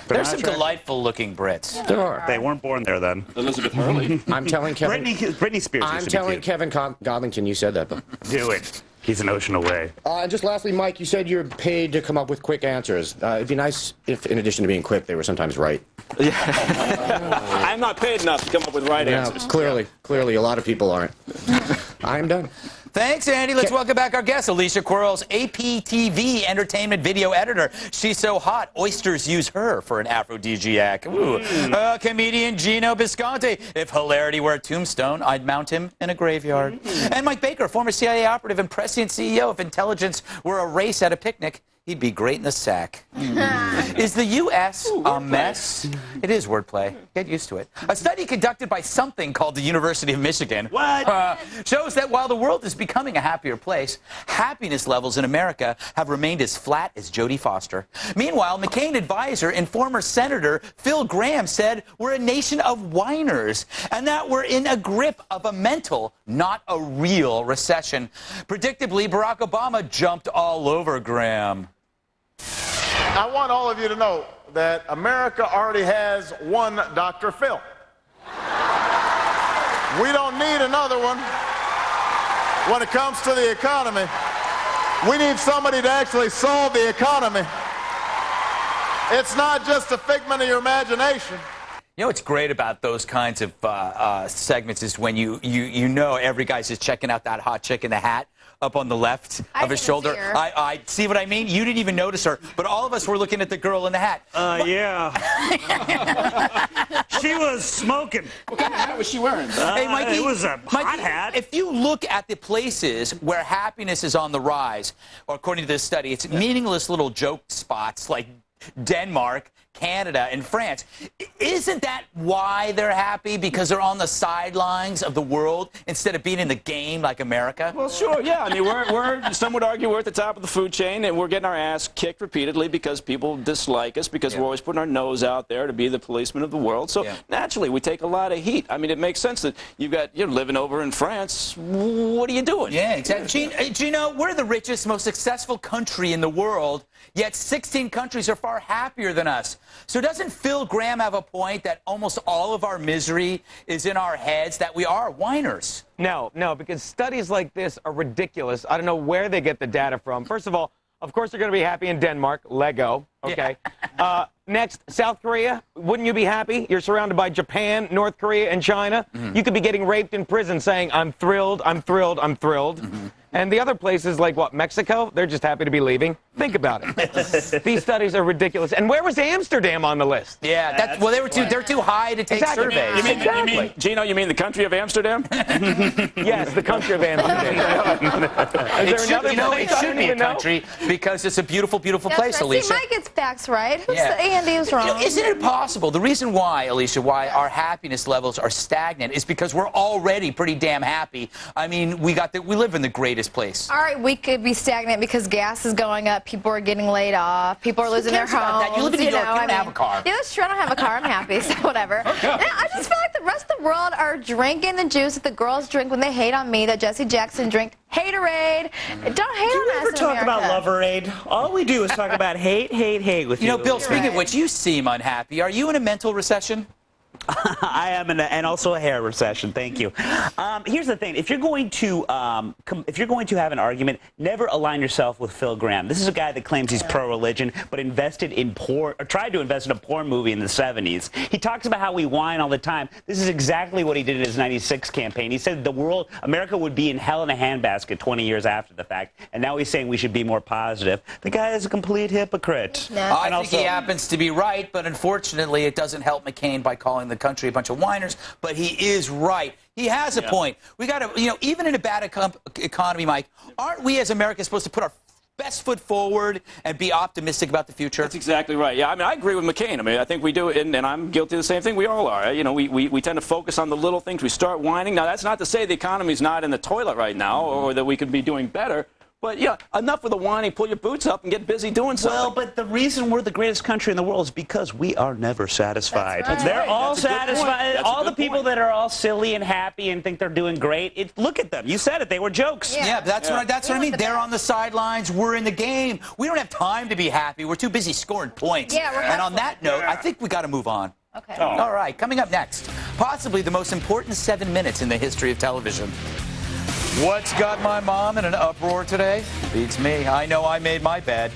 There's some delightful looking Brits. There are. They weren't born there then. Elizabeth Hurley. I'm telling Kevin. Britney Spears. I'm used to be telling cute. Kevin Godlington you said that. But. Do it. He's an ocean away. And just lastly, Mike, you said you're paid to come up with quick answers. It'd be nice if, in addition to being quick, they were sometimes right. I'm not paid enough to come up with right answers. Clearly, a lot of people aren't. I'm done. Thanks, Andy. Let's welcome back our guest, Alicia Quarles, APTV entertainment video editor. She's so hot, oysters use her for an aphrodisiac. Ooh. Comedian Gino Bisconte. If hilarity were a tombstone, I'd mount him in a graveyard. And Mike Baker, former CIA operative and prescient CEO. If intelligence were a race at a picnic, he'd be great in the sack. Is the U.S. a mess? It is wordplay. Get used to it. A study conducted by something called the University of Michigan shows that while the world is becoming a happier place, happiness levels in America have remained as flat as Jodie Foster. Meanwhile, McCain advisor and former Senator Phil Gramm said we're a nation of whiners and that we're in a grip of a mental, not a real recession. Predictably, Barack Obama jumped all over Gramm. I want all of you to know that America already has one Dr. Phil. We don't need another one when it comes to the economy. We need somebody to actually solve the economy. It's not just a figment of your imagination. You know what's great about those kinds of segments is when you know every guy's just checking out that hot chick in the hat up on the left of his shoulder. I see what I mean? You didn't even notice her, but all of us were looking at the girl in the hat. Yeah. She was smoking. What kind of hat was she wearing? Hey, Mikey, it was a hot hat. If you look at the places where happiness is on the rise, or according to this study, it's meaningless little joke spots like Denmark, Canada and France. Isn't that why they're happy? Because they're on the sidelines of the world instead of being in the game like America? Well, sure, yeah. I mean, we're some would argue we're at the top of the food chain, and we're getting our ass kicked repeatedly because people dislike us, because we're always putting our nose out there to be the policeman of the world. So naturally, we take a lot of heat. I mean, it makes sense that you're living over in France. What are you doing? Yeah, exactly. Gino, we're the richest, most successful country in the world, yet 16 countries are far happier than us. So doesn't Phil Gramm have a point that almost all of our misery is in our heads, that we are whiners? No, because studies like this are ridiculous. I don't know where they get the data from. First of all, of course they're going to be happy in Denmark. Lego. Okay. Yeah. Next, South Korea. Wouldn't you be happy? You're surrounded by Japan, North Korea, and China. You could be getting raped in prison saying, I'm thrilled, I'm thrilled, I'm thrilled. And the other places like, what, Mexico? They're just happy to be leaving. Think about it. These studies are ridiculous. And where was Amsterdam on the list? Yeah, well, they're too high to take surveys. You mean, Gino, you mean the country of Amsterdam? Yes, the country of Amsterdam. It should be a country because it's a beautiful, beautiful place, right. Alicia. See, Mike gets facts right. Andy was wrong. Isn't it possible? The reason why, Alicia, why our happiness levels are stagnant is because we're already pretty damn happy. I mean, we live in the greatest place. All right, we could be stagnant because gas is going up, people are getting laid off, people are losing their homes. You live in New York, you don't have a car. Yeah, that's true. I don't have a car. I'm happy, so whatever. Yeah, I just feel like the rest of the world are drinking the juice that the girls drink when they hate on me, that Jesse Jackson drank Haterade. Don't hate on us. Never talk about Loverade. All we do is talk about hate with you. You know, Bill, speaking of which, you seem unhappy. Are you in a mental recession? I am and also a hair recession. Thank you. Here's the thing: if you're going to have an argument, never align yourself with Phil Gramm. This is a guy that claims he's pro-religion, but invested in tried to invest in a porn movie in the 70s. He talks about how we whine all the time. This is exactly what he did in his '96 campaign. He said America would be in hell in a handbasket 20 years after the fact, and now he's saying we should be more positive. The guy is a complete hypocrite. I think he happens to be right, but unfortunately, it doesn't help McCain by calling the country a bunch of whiners, but he is right. He has a point. We got to, even in a bad economy, Mike, aren't we as Americans supposed to put our best foot forward and be optimistic about the future? That's exactly right. Yeah, I mean, I agree with McCain. I mean, I think we do, and I'm guilty of the same thing. We all are. You know, we tend to focus on the little things. We start whining. Now, that's not to say the economy's not in the toilet right now or that we could be doing better. But, yeah, enough with the whining. Pull your boots up and get busy doing something. Well, but the reason we're the greatest country in the world is because we are never satisfied. That's right. They're all satisfied. All the people that are all silly and happy and think they're doing great, look at them. You said it. They were jokes. Yeah, that's what I mean. They're on the sidelines. We're in the game. We don't have time to be happy. We're too busy scoring points. Yeah, and on that note, I think we got to move on. Okay. Oh. All right, coming up next, possibly the most important 7 minutes in the history of television. What's got my mom in an uproar today? Beats me. I know I made my bed.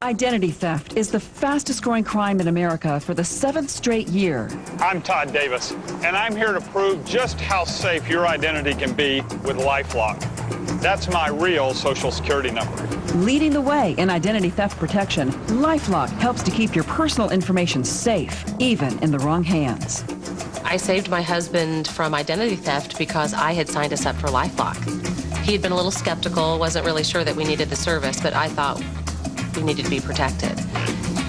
Identity theft is the fastest growing crime in America for the 7th straight year. I'm Todd Davis, and I'm here to prove just how safe your identity can be with LifeLock. That's my real Social Security number. Leading the way in identity theft protection, LifeLock helps to keep your personal information safe, even in the wrong hands. I saved my husband from identity theft because I had signed us up for LifeLock. He had been a little skeptical, wasn't really sure that we needed the service, but I thought we needed to be protected.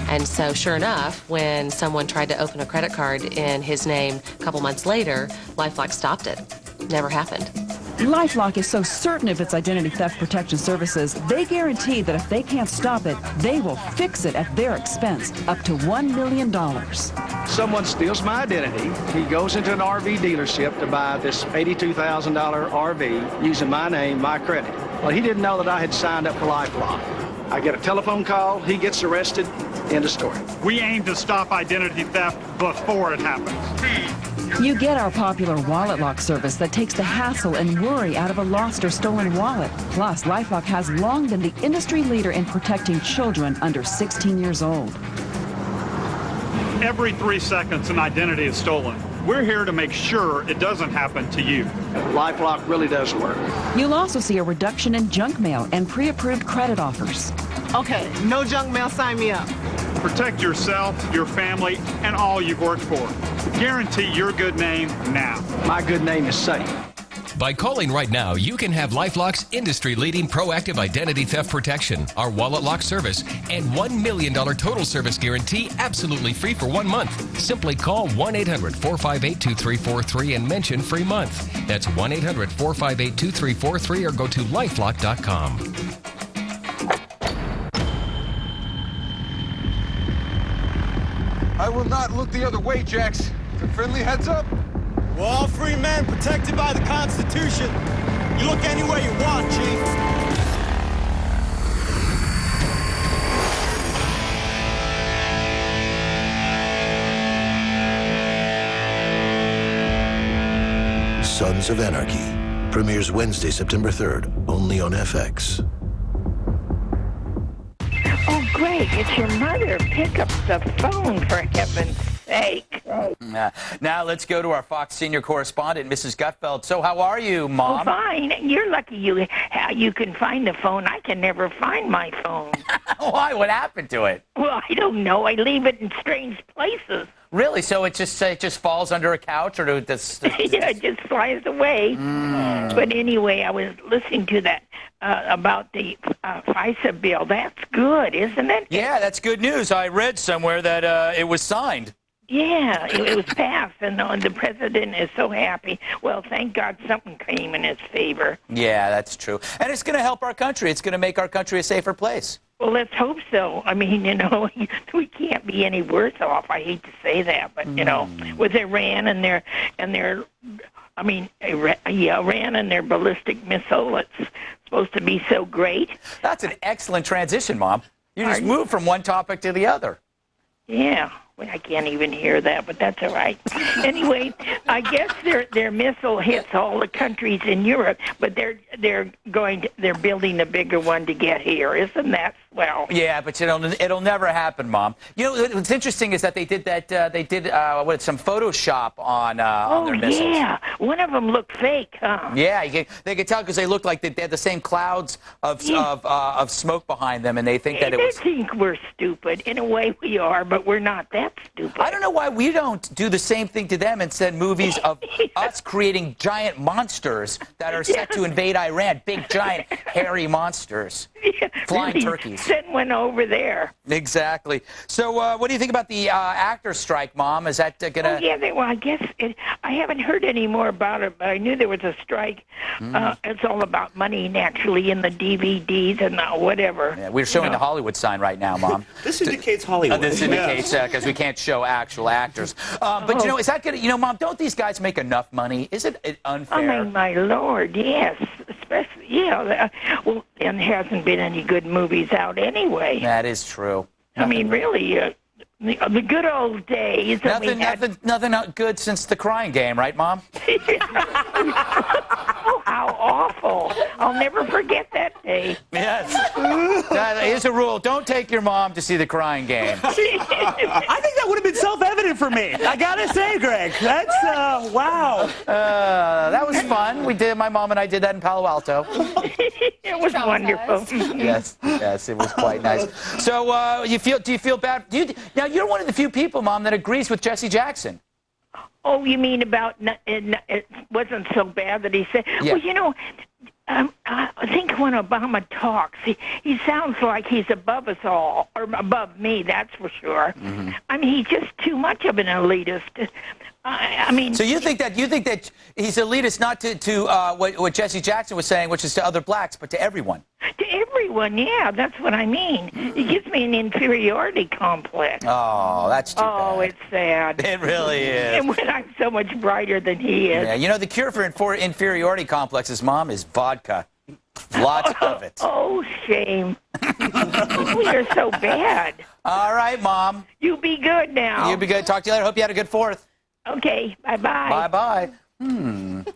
And so sure enough, when someone tried to open a credit card in his name a couple months later, LifeLock stopped it. Never happened. LifeLock is so certain of its identity theft protection services, they guarantee that if they can't stop it, they will fix it at their expense, up to $1 million. Someone steals my identity. He goes into an RV dealership to buy this $82,000 RV using my name, my credit. Well, he didn't know that I had signed up for LifeLock. I get a telephone call, he gets arrested, end of story. We aim to stop identity theft before it happens. You get our popular Wallet Lock service that takes the hassle and worry out of a lost or stolen wallet. Plus, LifeLock has long been the industry leader in protecting children under 16 years old. Every 3 seconds, an identity is stolen. We're here to make sure it doesn't happen to you. LifeLock really does work. You'll also see a reduction in junk mail and pre-approved credit offers. Okay, no junk mail, sign me up. Protect yourself, your family, and all you've worked for. Guarantee your good name now. My good name is safe. By calling right now, you can have LifeLock's industry-leading proactive identity theft protection, our wallet lock service, and $1 million total service guarantee absolutely free for 1 month. Simply call 1-800-458-2343 and mention free month. That's 1-800-458-2343 or go to lifelock.com. I will not look the other way, Jax. It's a friendly heads up. We're all free men protected by the Constitution. You look any way you want, Chief. Sons of Anarchy premieres Wednesday, September 3rd, only on FX. Oh, Greg, it's your mother. Pick up the phone, for heaven's sake. Now let's go to our Fox senior correspondent, Mrs. Gutfeld. So how are you, Mom? Oh, fine. You're lucky you can find the phone. I can never find my phone. Why? What happened to it? Well, I don't know. I leave it in strange places. Really? So it just falls under a couch, or does? Yeah, it just flies away. But anyway, I was listening to that about the FISA bill. That's good, isn't it? Yeah, that's good news. I read somewhere that it was signed. Yeah, it was passed, and the president is so happy. Well, thank God something came in his favor. Yeah, that's true. And it's going to help our country. It's going to make our country a safer place. Well, let's hope so. I mean, we can't be any worse off. I hate to say that, but, with Iran and their Iran and their ballistic missile, it's supposed to be so great. That's an excellent transition, Mom. You just moved from one topic to the other. Yeah. Well, I can't even hear that, but that's all right. Anyway, I guess their missile hits all the countries in Europe, but they're building a bigger one to get here. Isn't that swell? Yeah, but it'll never happen, Mom. You know what's interesting is that they did some Photoshop on their missiles. Oh yeah, one of them looked fake, huh? Yeah, they could tell because they looked like they had the same clouds of smoke behind them, and they think that it was. They think we're stupid. In a way, we are, but we're not that stupid. I don't know why we don't do the same thing to them and send movies of us creating giant monsters that are set to invade Iran. Big, giant, hairy monsters. Flying turkeys. Send one over there. Exactly. So what do you think about the actor strike, Mom? Is that going to... Oh, yeah, well, I guess I haven't heard any more about it, but I knew there was a strike. It's all about money, naturally, in the DVDs and whatever. Yeah, we're showing the Hollywood sign right now, Mom. This indicates Hollywood. This indicates, because we can't show actual actors. But, is that going to... Mom, don't these guys make enough money? Isn't it unfair? I mean, my Lord, yes. Especially, well, and there hasn't been any good movies out anyway. That is true. I mean, really, the good old days. Nothing good since The Crying Game, right, Mom? Oh, how awful. I'll never forget that day. Yes. Here's a rule. Don't take your mom to see The Crying Game. I think that would have been self-evident for me. I gotta say, Greg, that's, wow. That was fun. My mom and I did that in Palo Alto. It was wonderful. Yes, it was quite nice. So, do you feel bad? Now, you're one of the few people, Mom, that agrees with Jesse Jackson. Oh, you mean about it wasn't so bad that he said? Yeah. Well, I think when Obama talks, he sounds like he's above us all, or above me, that's for sure. Mm-hmm. I mean, he's just too much of an elitist. I mean, so you think that he's elitist not to what Jesse Jackson was saying, which is to other blacks, but to everyone. To everyone, yeah, that's what I mean. It gives me an inferiority complex. Oh, that's too bad. Oh, it's sad. It really is. And when I'm so much brighter than he is. Yeah, the cure for inferiority complexes, Mom, is vodka. Lots of it. Oh, shame. We are so bad. All right, Mom. You be good now. You be good. Talk to you later. Hope you had a good 4th. Okay, bye-bye. Bye-bye.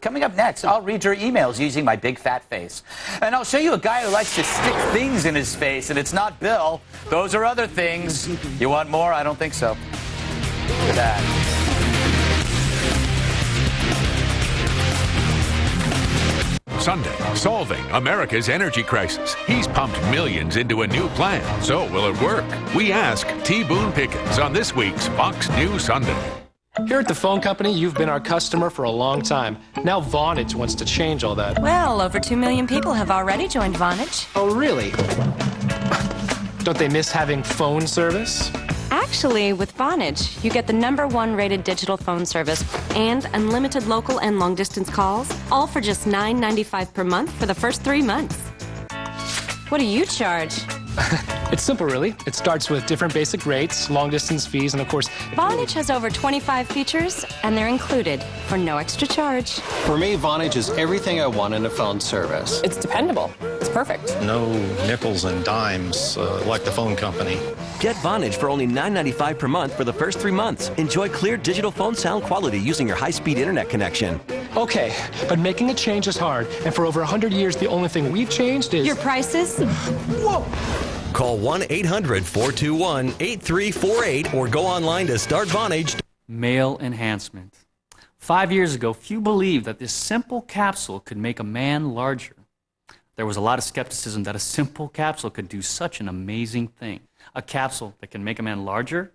Coming up next, I'll read your emails using my big fat face. And I'll show you a guy who likes to stick things in his face, and it's not Bill. Those are other things. You want more? I don't think so. Look at that. Sunday, solving America's energy crisis. He's pumped millions into a new plan. So will it work? We ask T. Boone Pickens on this week's Fox News Sunday. Here at the phone company, you've been our customer for a long time. Now Vonage wants to change all that. Well, over 2 million people have already joined Vonage. Oh, really? Don't they miss having phone service? Actually, with Vonage, you get the #1 rated digital phone service and unlimited local and long-distance calls, all for just $9.95 per month for the first 3 months. What do you charge? It's simple, really. It starts with different basic rates, long-distance fees, and of course... Vonage has over 25 features, and they're included for no extra charge. For me, Vonage is everything I want in a phone service. It's dependable. It's perfect. No nickels and dimes like the phone company. Get Vonage for only $9.95 per month for the first 3 months. Enjoy clear digital phone sound quality using your high-speed internet connection. Okay, but making a change is hard, and for over 100 years, the only thing we've changed is... Your prices? Whoa! Call 1-800-421-8348 or go online to StartVonage. Male enhancement. 5 years ago, few believed that this simple capsule could make a man larger. There was a lot of skepticism that a simple capsule could do such an amazing thing. A capsule that can make a man larger?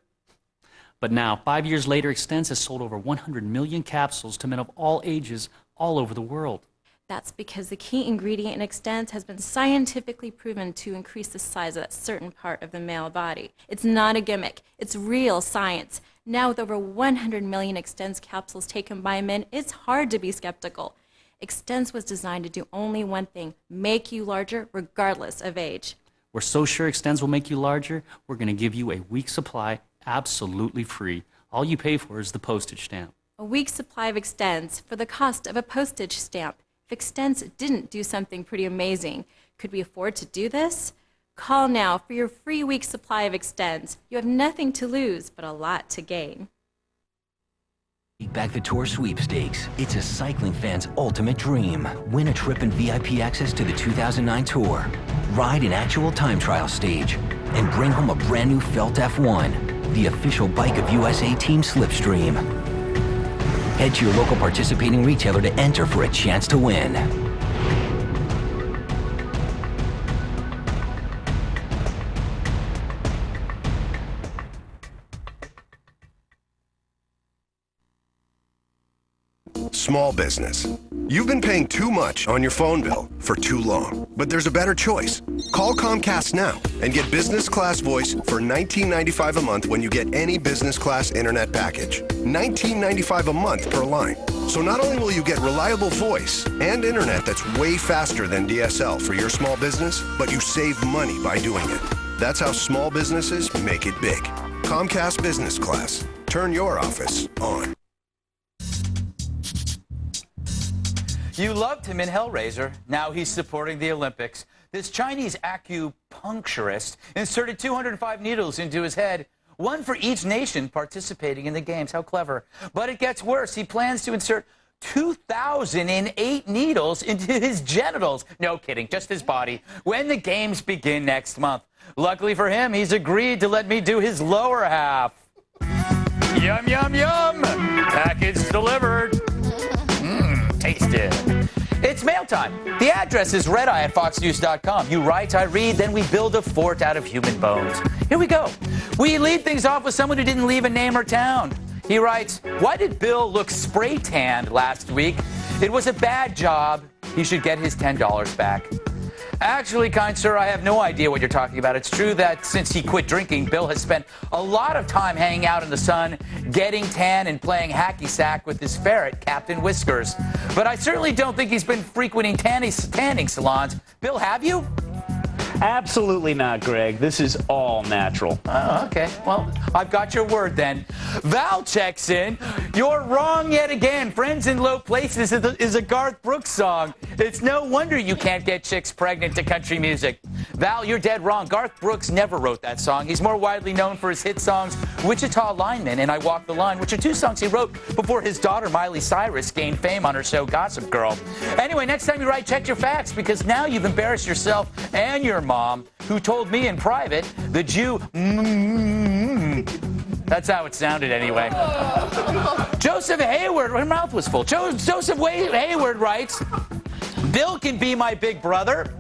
But now, 5 years later, Extends has sold over 100 million capsules to men of all ages all over the world. That's because the key ingredient in Extends has been scientifically proven to increase the size of that certain part of the male body. It's not a gimmick. It's real science. Now with over 100 million Extends capsules taken by men, it's hard to be skeptical. Extends was designed to do only one thing, make you larger regardless of age. We're so sure Extends will make you larger, we're going to give you a week's supply absolutely free. All you pay for is the postage stamp. A week's supply of Extends for the cost of a postage stamp. If Extends didn't do something pretty amazing, could we afford to do this? Call now for your free week's supply of Extends. You have nothing to lose, but a lot to gain. Back the Tour Sweepstakes. It's a cycling fan's ultimate dream. Win a trip and VIP access to the 2009 Tour. Ride an actual time trial stage. And bring home a brand new Felt F1, the official bike of USA Team Slipstream. Head to your local participating retailer to enter for a chance to win. Small business. You've been paying too much on your phone bill for too long, but there's a better choice. Call Comcast now and get business class voice for $19.95 a month when you get any business class internet package. $19.95 a month per line. So not only will you get reliable voice and internet that's way faster than DSL for your small business, but you save money by doing it. That's how small businesses make it big. Comcast Business Class. Turn your office on. You loved him in Hellraiser. Now he's supporting the Olympics. This Chinese acupuncturist inserted 205 needles into his head, one for each nation participating in the games. How clever. But it gets worse. He plans to insert 2,008 needles into his genitals. No kidding, just his body, when the games begin next month. Luckily for him, he's agreed to let me do his lower half. Yum, yum, yum. Package delivered. Taste it. It's mail time. The address is redeye@foxnews.com. You write, I read, then we build a fort out of human bones. Here we go. We lead things off with someone who didn't leave a name or town. He writes, why did Bill look spray tanned last week? It was a bad job. He should get his $10 back. Actually, kind sir, I have no idea what you're talking about. It's true that since he quit drinking, Bill has spent a lot of time hanging out in the sun, getting tan, and playing hacky sack with his ferret, Captain Whiskers. But I certainly don't think he's been frequenting tanning salons. Bill, have you? Absolutely not, Greg. This is all natural. Oh, okay. Well, I've got your word then. Val checks in. You're wrong yet again. Friends in Low Places is a Garth Brooks song. It's no wonder you can't get chicks pregnant to country music. Val, you're dead wrong. Garth Brooks never wrote that song. He's more widely known for his hit songs Wichita Lineman and I Walk the Line, which are two songs he wrote before his daughter Miley Cyrus gained fame on her show Gossip Girl. Anyway, next time you write, check your facts, because now you've embarrassed yourself and your mom, who told me in private that you... That's how it sounded anyway. Joseph Hayward, her mouth was full. Joseph Hayward writes, Bill can be my big brother.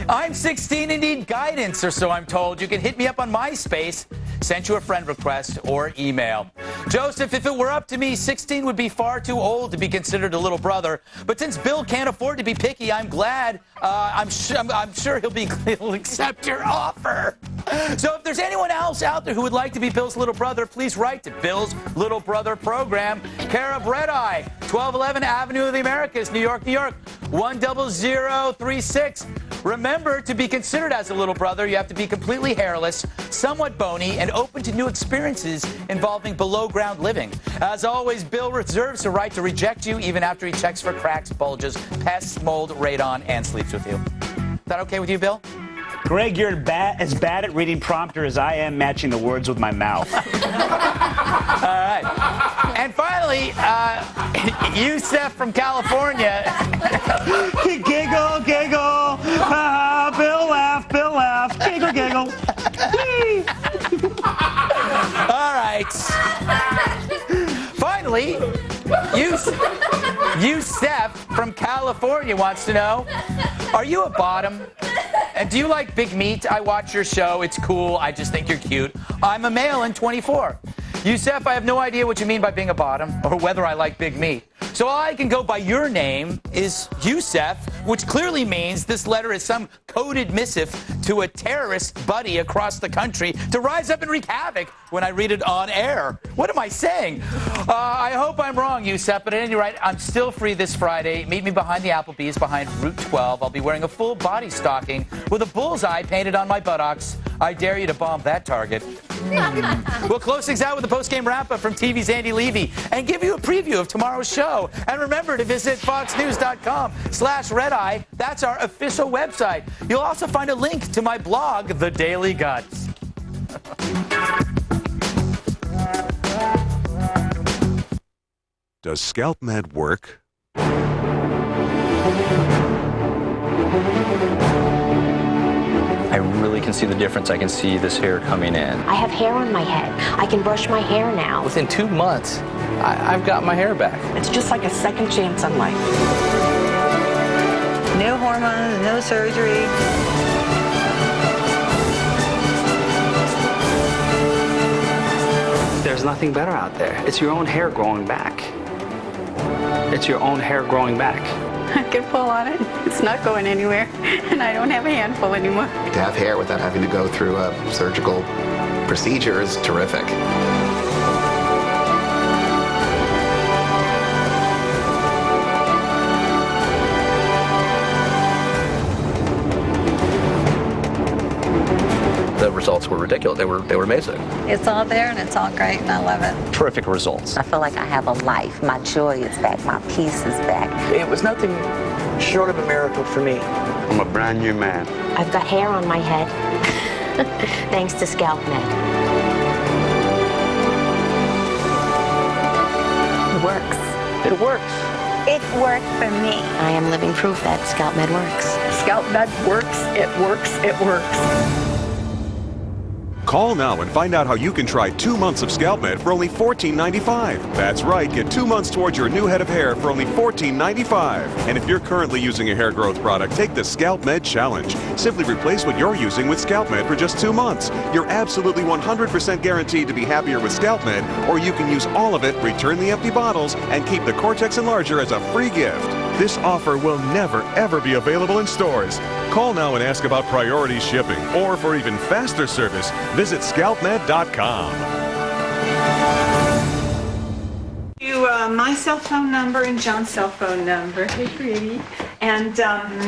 I'm 16 and need guidance, or so I'm told. You can hit me up on MySpace, send you a friend request, or email. Joseph, if it were up to me, 16 would be far too old to be considered a little brother. But since Bill can't afford to be picky, I'm glad. I'm sure he'll accept your offer. So if there's anyone else out there who would like to be Bill's little brother, please write to Bill's Little Brother Program, care of Red Eye, 1211 Avenue of the Americas, New York, New York, 10036. Remember, to be considered as a little brother, you have to be completely hairless, somewhat bony, and open to new experiences involving below-ground living. As always, Bill reserves the right to reject you even after he checks for cracks, bulges, pests, mold, radon, and sleeps with you. Is that okay with you, Bill? Greg, you're as bad at reading prompter as I am matching the words with my mouth. All right. And finally, Yusef from California. Giggle, giggle. Bill laugh, Bill laugh. Giggle, giggle. All right. Finally, Yusef from California wants to know, are you a bottom? And do you like big meat? I watch your show. It's cool. I just think you're cute. I'm a male and 24. Yusef, I have no idea what you mean by being a bottom or whether I like big meat. So all I can go by your name is Yusef, which clearly means this letter is some coded missive to a terrorist buddy across the country to rise up and wreak havoc when I read it on air. What am I saying? I hope I'm wrong, Yusef, but at any rate, I'm still free this Friday. Meet me behind the Applebee's behind Route 12. I'll be wearing a full body stocking with a bullseye painted on my buttocks. I dare you to bomb that target. We'll close things out with a post-game wrap-up from TV's Andy Levy and give you a preview of tomorrow's show. And remember to visit foxnews.com/redeye. That's our official website. You'll also find a link to my blog, The Daily Guts. Does Scalp Med work? I really can see the difference. I can see this hair coming in. I have hair on my head. I can brush my hair now. Within 2 months, I've got my hair back. It's just like a second chance on life. No hormones, no surgery. There's nothing better out there. It's your own hair growing back. It's your own hair growing back. I can pull on it. It's not going anywhere, and I don't have a handful anymore. To have hair without having to go through a surgical procedure is terrific. The results were ridiculous. They were amazing. It's all there, and it's all great, and I love it. Terrific results. I feel like I have a life. My joy is back. My peace is back. It was nothing short of a miracle for me. I'm a brand new man. I've got hair on my head, thanks to Scalp Med. It works. It works. It worked for me. I am living proof that Scalp Med works. Scalp Med works. It works. It works. Call now and find out how you can try 2 months of Scalp Med for only $14.95. That's right, get 2 months towards your new head of hair for only $14.95. And if you're currently using a hair growth product, take the Scalp Med Challenge. Simply replace what you're using with Scalp Med for just 2 months. You're absolutely 100% guaranteed to be happier with Scalp Med, or you can use all of it, return the empty bottles, and keep the Cortex Enlarger as a free gift. This offer will never, ever be available in stores. Call now and ask about priority shipping, or for even faster service, visit scalpmed.com. My cell phone number and John's cell phone number. Hey, pretty. And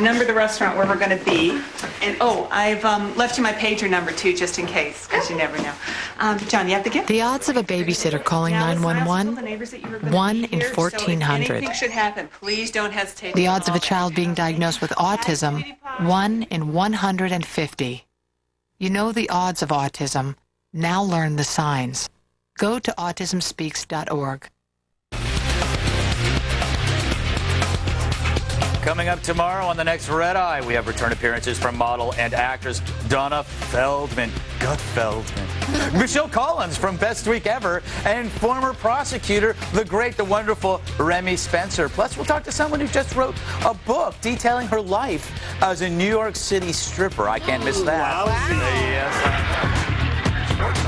number of the restaurant where we're going to be. And I've left you my pager number too, just in case, because you never know. John, you have the gift? The odds of a babysitter calling 911, 1 in 1,400. Anything should happen. Please don't hesitate. The odds of a child being diagnosed with autism, 1 in 150. You know the odds of autism. Now learn the signs. Go to autismspeaks.org. Coming up tomorrow on the next Red Eye, we have return appearances from model and actress Donna Feldman, Michelle Collins from Best Week Ever, and former prosecutor, the great, the wonderful Remy Spencer. Plus, we'll talk to someone who just wrote a book detailing her life as a New York City stripper. I can't miss that. Yes, I know.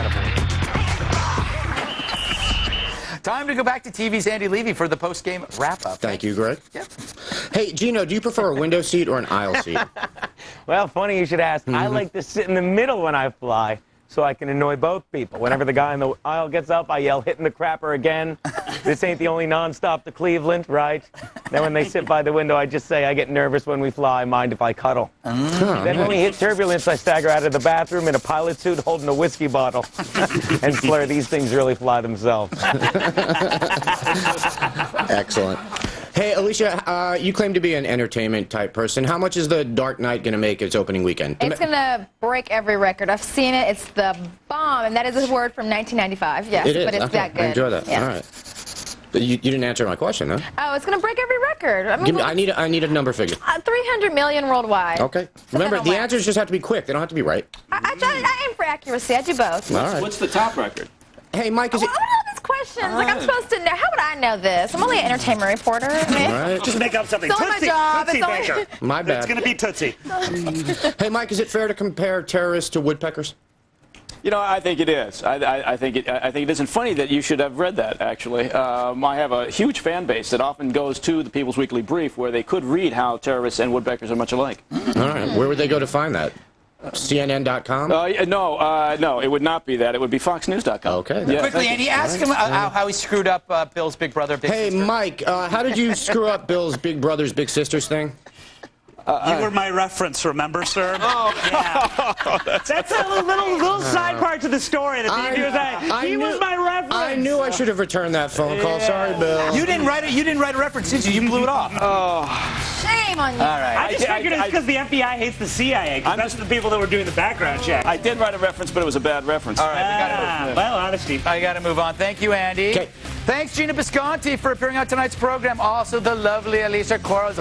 Time to go back to TV's Andy Levy for the post-game wrap-up. Thank you, Greg. Yep. Hey, Gino, do you prefer a window seat or an aisle seat? Well, funny you should ask. I like to sit in the middle when I fly, so I can annoy both people. Whenever the guy in the aisle gets up, I yell, hitting the crapper again. This ain't the only nonstop to Cleveland, right? Then when they sit by the window, I just say, I get nervous when we fly, mind if I cuddle. Then when we hit turbulence, I stagger out of the bathroom in a pilot suit holding a whiskey bottle and slur, these things really fly themselves. Excellent. Hey, Alicia, you claim to be an entertainment type person. How much is The Dark Knight going to make its opening weekend? It's going to break every record. I've seen it. It's the bomb, and that is a word from 1995. Yes, it is. But it's okay. that good. I enjoy that. Yeah. All right. But you didn't answer my question, though. Oh, it's going to break every record. I mean, I need a number figure. 300 million worldwide. Okay. Remember, the answers just have to be quick. They don't have to be right. I aim for accuracy. I do both. All right. What's the top record? Hey, Mike, is it... I don't know these questions. Like, I'm supposed to know. How would I know this? I'm only an entertainment reporter. I mean, Right. Just make up something. It's only my job. Tootsie It's only- Baker. My bad. It's going to be Tootsie. Hey, Mike, is it fair to compare terrorists to woodpeckers? You know, I think it is. I think it isn't funny that you should have read that, actually. I have a huge fan base that often goes to the People's Weekly Brief where they could read how terrorists and woodpeckers are much alike. All right. Where would they go to find that? CNN.com? No, it would not be that. It would be FoxNews.com. Okay. Yeah, Quickly, Andy, ask him how he screwed up Bill's Big Brother, Big Hey, Sister. Mike, how did you screw up Bill's Big Brothers, Big Sisters thing? You were my reference, remember, sir? Oh, yeah. That's a little side part to the story. That he was my reference. I knew I should have returned that phone call. Sorry, Bill. You didn't write a reference, did you? You blew it off. shame on you. All right. I just figured it's because the FBI hates the CIA. Because that's the people that were doing the background check. I did write a reference, but it was a bad reference. All right, we got to well, honesty. I got to move on. Thank you, Andy. Okay. Thanks, Gina Bisconti, for appearing on tonight's program. Also, the lovely Alicia Quarles.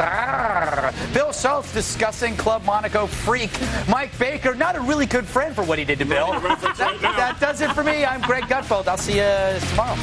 Bill Schultz discussing Club Monaco freak. Mike Baker, not a really good friend for what he did to Bill. That does it for me. I'm Greg Gutfeld. I'll see you tomorrow.